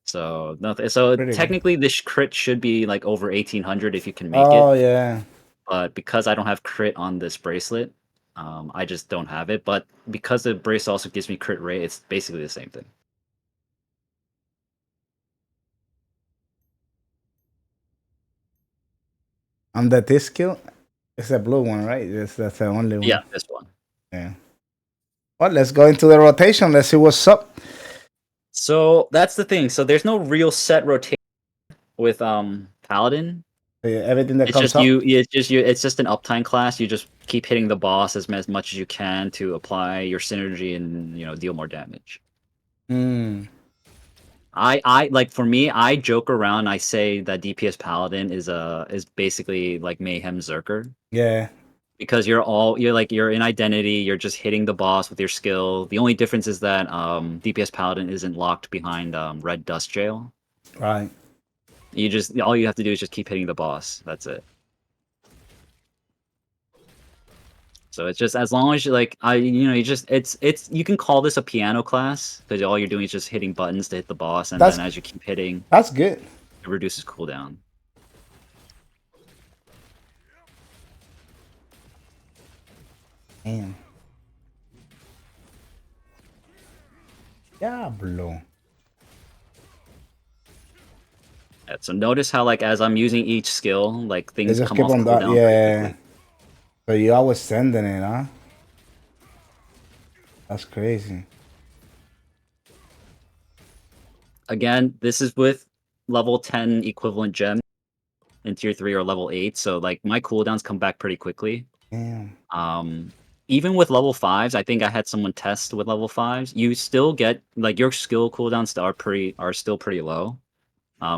So nothing. So Pretty good. technically, this crit should be like over 1800 if you can make it. Oh yeah. But because I don't have crit on this bracelet, I just don't have it. But because the bracelet also gives me crit rate, it's basically the same thing. And the this skill, it's a blue one, right? That's the only one. Yeah, this one. Yeah. Well, let's go into the rotation. Let's see what's up. So that's the thing. So there's no real set rotation with Paladin. Everything that It's comes just up. you. It's just you. It's just an uptime class. You just keep hitting the boss as much as you can to apply your synergy and deal more damage. Mm, I like for me, I joke around. I say that DPS Paladin is basically like Mayhem Zerker yeah. because you're in identity. You're just hitting the boss with your skill. The only difference is that DPS Paladin isn't locked behind Red Dust Jail. Right. All you have to do is just keep hitting the boss. That's it. So it's just as long as you you can call this a piano class because all you're doing is just hitting buttons to hit the boss, and That's then as you keep hitting, that's good. it reduces cooldown. Damn. Diablo. Yeah, so notice how as I'm using each skill, They things just come keep off on that. cooldown very Yeah. quickly. So you always sending it, huh? That's crazy. Again, this is with level 10 equivalent gem in tier 3 or level 8, so my cooldowns come back pretty quickly. Damn. Even with level 5s, I think I had someone test with level 5s, you still get your skill cooldowns are still pretty low.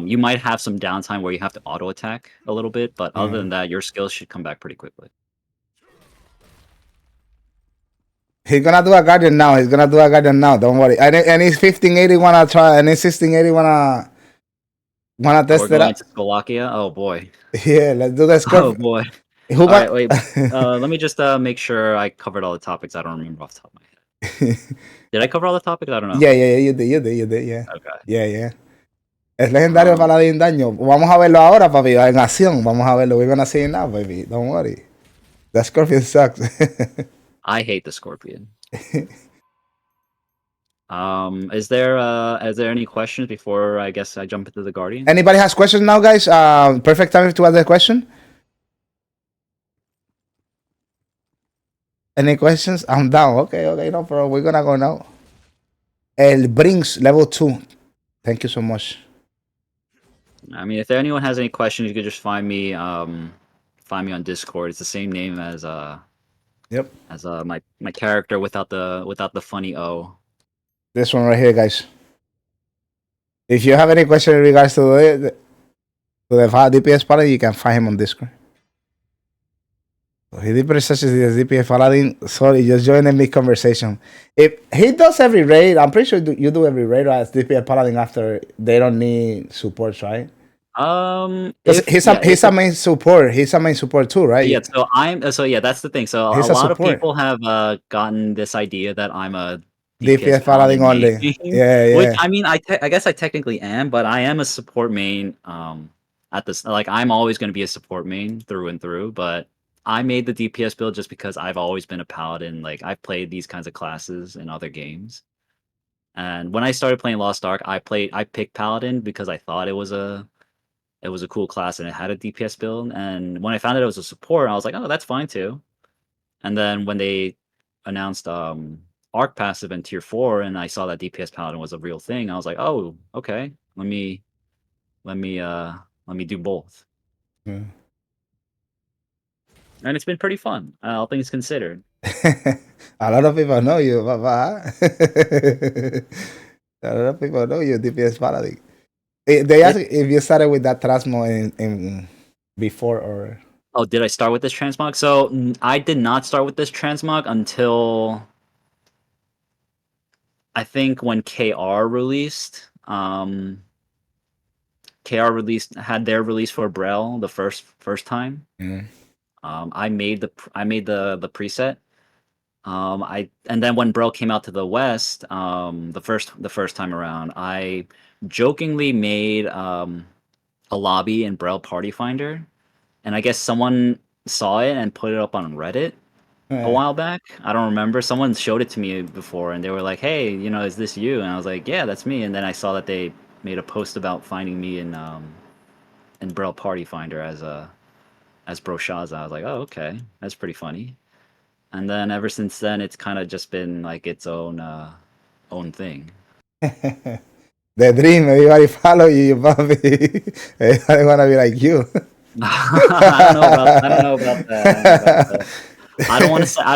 You might have some downtime where you have to auto attack a little bit, but other Yeah. than that, your skills should come back pretty quickly. He's gonna do a guardian now. He's gonna do a guardian now. Don't worry. And he's 1580 wanna try. And he's 1680 wanna Oh, we're test it going out. to Slovakia. Oh boy. Yeah. Let's do the Oh Scorpion. boy. Who All right, got? wait. Let me just make sure I covered all the topics. I don't remember off the top of my head. Did I cover all the topics? I don't know. Yeah, yeah, yeah. You did. Yeah. Okay. Yeah, yeah. Es legendario Um, Paladin daño. Vamos a verlo ahora, papi. En acción. Vamos a verlo. We're gonna see it now, baby. Don't worry. The Scorpion sucks. I hate the Scorpion. Is there any questions before I guess I jump into the Guardian? Anybody has questions now, guys? Perfect time to ask the question. Any questions? I'm down. Okay, no problem. We're gonna go now. El Brinks, level 2. Thank you so much. I mean, if anyone has any questions, you could just find me on Discord. It's the same name as Yep. my character without the funny O. This one right here, guys. If you have any question in regards to the DPS Paladin, you can find him on Discord. He did research as DPS Paladin. Sorry, just joining me conversation. If he does every raid, I'm pretty sure you do every raid as DPS Paladin after they don't need supports, right? Because he's a main support. He's a main support too, right? Yeah. So yeah, that's the thing. So He's a a lot of support. people have gotten this idea that I'm a DPS Paladin only. main, Yeah. Which I mean, I guess I technically am, but I am a support main. At this, like, I'm always going to be a support main through and through. But I made the DPS build just because I've always been a paladin. Like, I've played these kinds of classes in other games, and when I started playing Lost Ark, I picked paladin because I thought it was a cool class and it had a DPS build. And when I found out it was a support, I was like, oh, that's fine too. And then when they announced Arc passive in tier 4 and I saw that DPS Paladin was a real thing, I was like, oh, okay. Let me do both. Yeah. And it's been pretty fun, all things considered. A lot of people know you, Papa. A lot of people know you, DPS Paladin. They ask if you started with that transmo in before or. Oh, did I start with this transmog? So I did not start with this transmog until I think when KR released. KR had their release for Brel the first time. Mm. I made the preset. And then when Brel came out to the West, the first time around, I jokingly made a lobby in Brel Party Finder, and I guess someone saw it and put it up on Reddit a while back. I don't remember. Someone showed it to me before, and they were like, "Hey, is this you?" And I was like, "Yeah, that's me." And then I saw that they made a post about finding me in Brel Party Finder as Broshaza. I was like, "Oh, okay, that's pretty funny." And then ever since then, it's kind of just been like its own thing. The dream, everybody follow you, puppy. Everybody wanna be like you. I don't know about that. I don't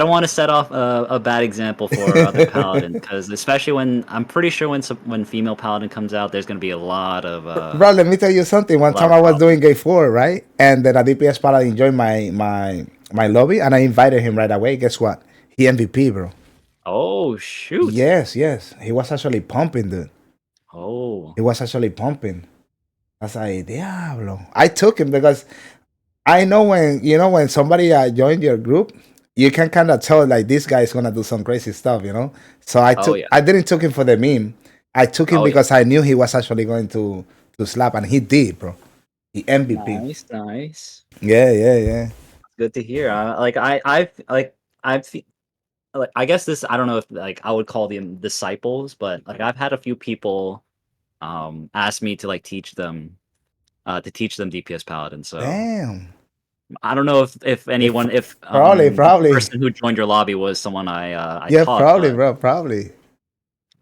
want to set off a bad example for other paladins, because especially when I'm pretty sure when female paladin comes out, there's gonna be a lot of. Bro, let me tell you something. One time I was doing Gate 4, right, and then a DPS Paladin joined my lobby, and I invited him right away. Guess what? He MVP, bro. Oh shoot! Yes, he was actually pumping, dude. Oh. He was actually pumping. I was like, Diablo. I took him because I know when somebody joined your group, you can kind of tell like this guy is gonna do some crazy stuff, So I didn't took him for the meme. I took him because I knew he was actually going to slap, and he did, bro. He MVP. Nice. Yeah. Good to hear. I guess this, I don't know if like I would call them disciples, but like I've had a few people ask me to like teach them DPS Paladin. So Damn. I don't know if anyone probably the person who joined your lobby was someone I taught, probably, but, bro, probably.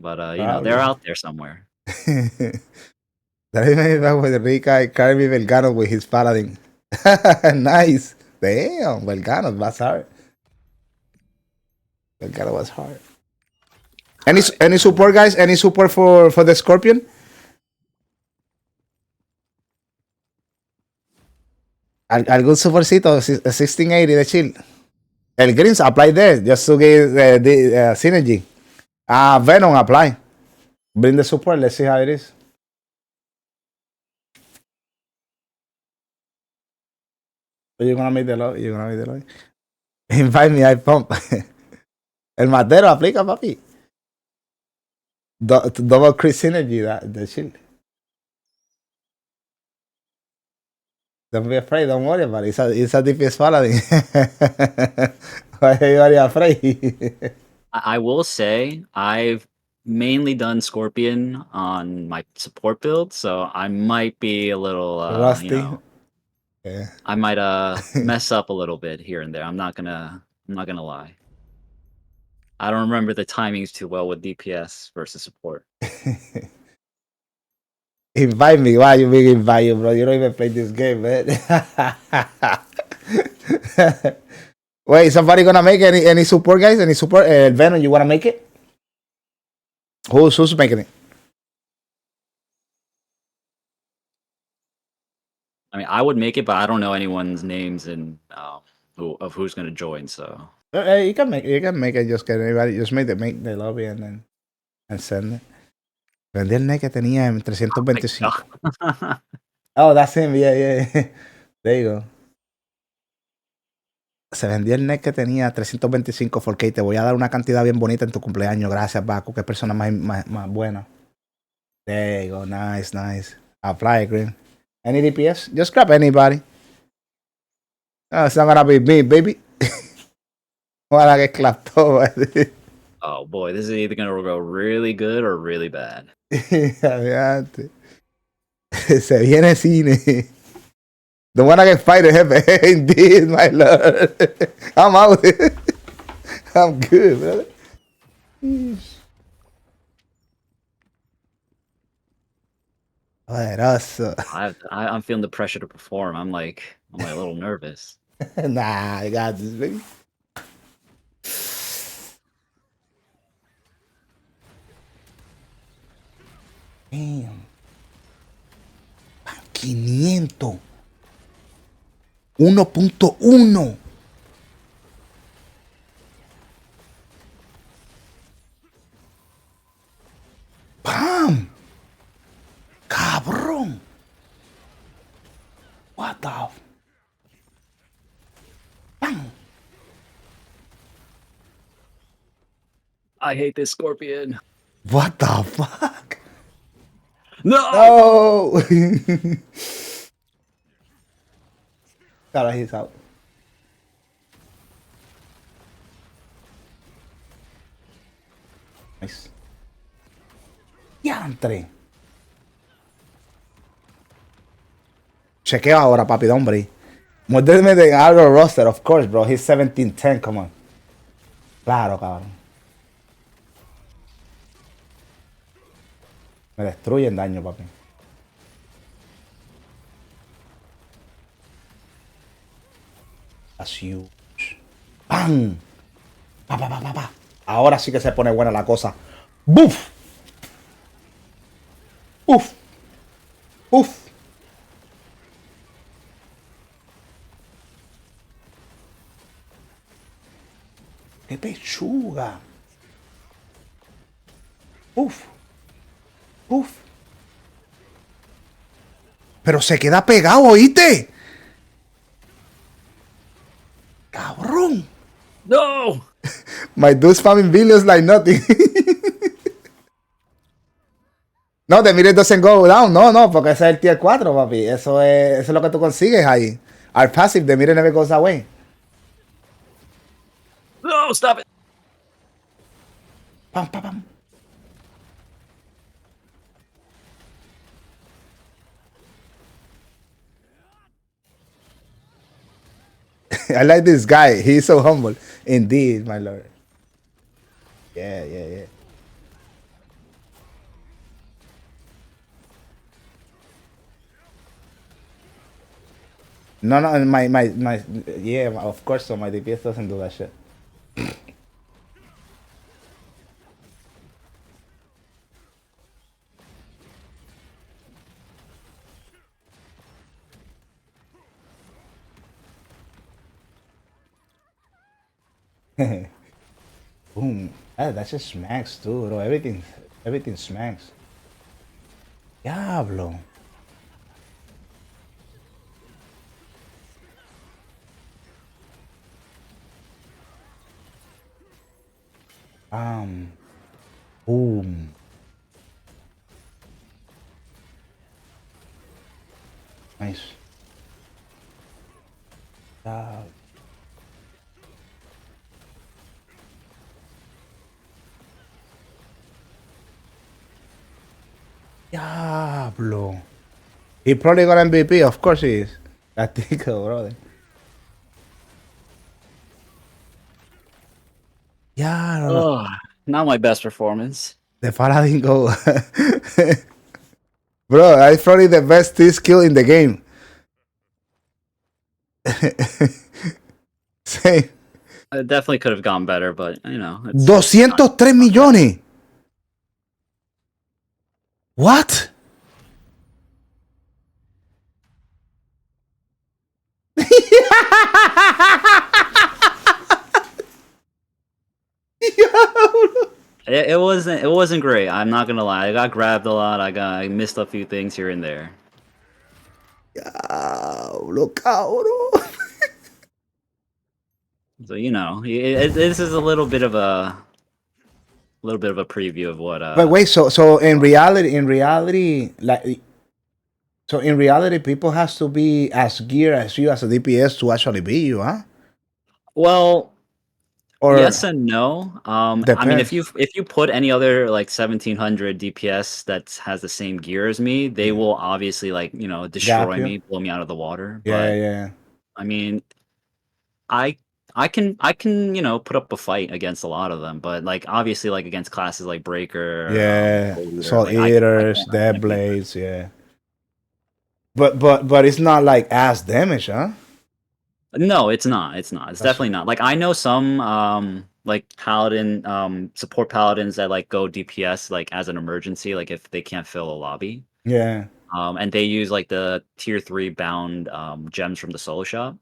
But they're out there somewhere. That made me back with Rica Carmi Belgano with his Paladin. Nice. Damn, Belgano was hard. Belgano was hard. Any support, guys? Any support for the Scorpion? Algún supercito 1680 de chill. El Greens apply there just to get the synergy. Venom apply. Bring the support. Let's see how it is. You're gonna make the lobby. Invite me, I pump. El Matero aplica, papi. Double crit synergy, the shield. Don't be afraid, don't worry about it. It's a DPS Paladin. Why are you afraid? I will say I've mainly done Scorpion on my support build, so I might be a little, Rusty. Yeah. I might mess up a little bit here and there. I'm not gonna lie. I don't remember the timings too well with DPS versus support. Invite me. Why you being invite you, bro? You don't even play this game, man. Wait, somebody gonna make any support, guys? Any support? Venom, you wanna make it? Who's making it? I mean, I would make it, but I don't know anyone's names and who's gonna join. So You can make it. Just get anybody. Just make the lobby and send it. Vendí el net que tenía en 325. Oh, that's him. Yeah. There you go. Se vendió el net que tenía 325 4K. Te voy a dar una cantidad bien bonita en tu cumpleaños. Gracias, Baku. Qué persona más buena. There you go. Nice. Apply, Green. Any DPS? Just grab anybody. No, it's not gonna be me, baby. Ojalá que clap todo. oh boy, this is either gonna go really good or really bad. Adelante. Se viene cine. The one I can fight a jefe. Indeed, my lord. I'm out. I'm good, brother. Poderoso. I'm feeling the pressure to perform. I'm like a little nervous. Nah, I got this, baby. Damn. 500. 1.1. ¡Pam! ¡Cabrón! What the... ¡Pam! I hate this Scorpion. What the fuck? No! Cara, he's out. Nice. ¡Diantre! Chequeo ahora, papi, hombre. Muérdeme de algo roster, of course, bro. He's 17-10, come on. Claro, cabrón. Me destruyen daño, papi. That's huge. ¡Pam! Pa. Ahora sí que se pone buena la cosa. ¡Buf! ¡Uf! ¡Uf! ¡Qué pechuga! ¡Uf! ¡Uf! Pero se queda pegado, ¿oíste? ¡Cabrón! No! My dude spamming billions like nothing. No, the meter doesn't go down. No, porque ese es el tier 4, papi. Eso es lo que tú consigues ahí. Our passive, the meter never goes away. No, stop it! Pam. I like this guy. He's so humble. Indeed, my lord. Yeah. No, my yeah, of course. So my DPS doesn't do that shit. Boom. That just smacks too, bro. Everything smacks. Diablo. Boom. Nice. Diablo. He probably got MVP. Of course he is. Latico, brother. Yeah, Oh, not my best performance. the Paladin go. Bro, that's probably the best T skill in the game. Same. It definitely could have gone better, but you know, it's 203 millones. What? it wasn't great. I'm not gonna lie. I got grabbed a lot. I missed a few things here and there. Diablo, cabrón. So you know, this is a little bit of a preview of what. But wait, so in reality, like, so in reality, people has to be as geared as you as a DPS to actually beat you, huh? Well, Or yes and no. I mean, depends. if you put any other like 1700 DPS that has the same gear as me, they will obviously like Gap destroy you? me, blow me out of the water. Yeah, But yeah. I mean, I I can put up a fight against a lot of them, but like obviously like against classes like Breaker, Yeah. Soul Eater, Soul like Eaters, I Dead can't beat them. Blades, yeah. But it's not like ass damage, huh? No, it's not. It's not. It's That's definitely not. Like I know some like paladin support paladins that like go DPS like as an emergency, like if they can't fill a lobby. yeah. And they use like the tier 3 bound gems from the solo shop.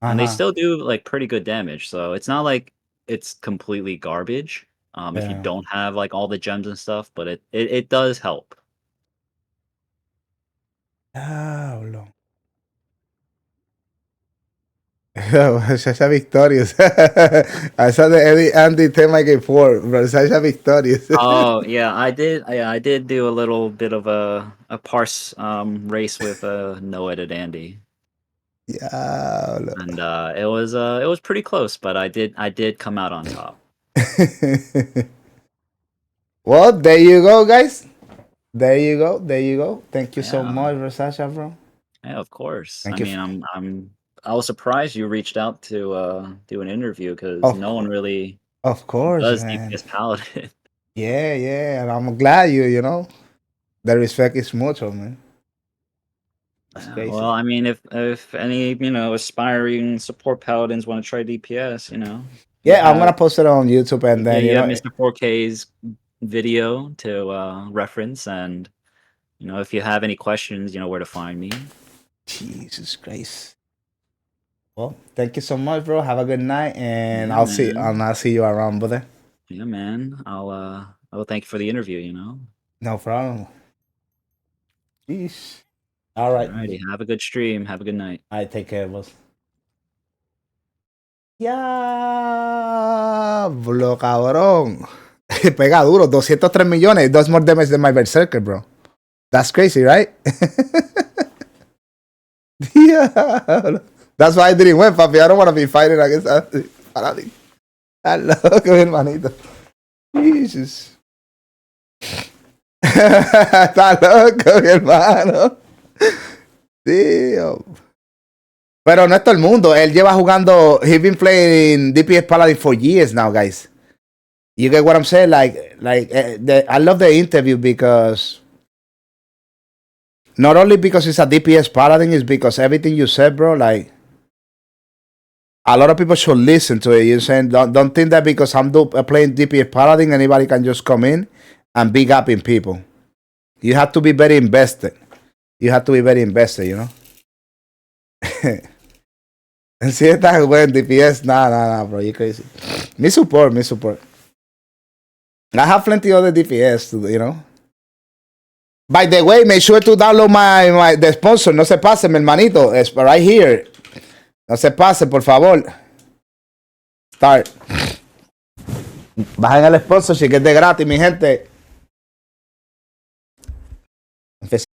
And they Uh-huh. still do like pretty good damage. So it's not like it's completely garbage if you Yeah. don't have like all the gems and stuff, but it does help. Diablo. Sasha Victorious. I saw the Eddie Andy Timecodes, bro. Sasha Victorious. Oh yeah, I did do a little bit of a parse race with No Edit Andy. Diablo. And it was pretty close, but I did come out on top. Well, there you go, guys. There you go. There you go. Thank you so Yeah, much, Sasha, bro. yeah, of course. I Thank you. mean, I was surprised you reached out to do an interview because Of no one really of course, does man. DPS Paladin. Yeah, yeah. And I'm glad you know, the respect is mutual, man. That's Yeah, well, crazy. I mean, if any aspiring support paladins want to try DPS, you Yeah, I'm have gonna post it on YouTube and yeah then, you you have know, Mr. 4K's video to reference, and if you have any questions, you know where to find me. Jesus Christ. Well, thank you so much, bro. Have a good night, and Yeah, man. I'll see you around, brother. Yeah, man. I will thank you for the interview. No problem. Peace. All right. Alrighty, have a good stream. Have a good night. I take care, boss. Diablo, cabrón. Pega duro, 203 millones. Does more damage than my Berserker, bro. That's crazy, right? Diablo. That's why I didn't win, papi. I don't want to be fighting against Paladin. Está loco, mi hermanito. Jesus. Está loco, mi hermano. Tío. Pero no es todo el mundo. Él lleva jugando. He's been playing DPS Paladin for years now, guys. You get what I'm saying? I love the interview because not only because it's a DPS Paladin, it's because everything you said, bro. Like a lot of people should listen to it. You're saying don't think that because I'm playing DPS Paladin, anybody can just come in and big up in people. You have to be very invested. You have to be very invested, you know. And si estás jugando DPS, nah, bro, you crazy. Me support. I have plenty of other DPS, you know. By the way, make sure to download the sponsor. No se pase, mi hermanito. It's right here. No se pase, por favor. Start. Bajen el sponsor, si que es de gratis, mi gente.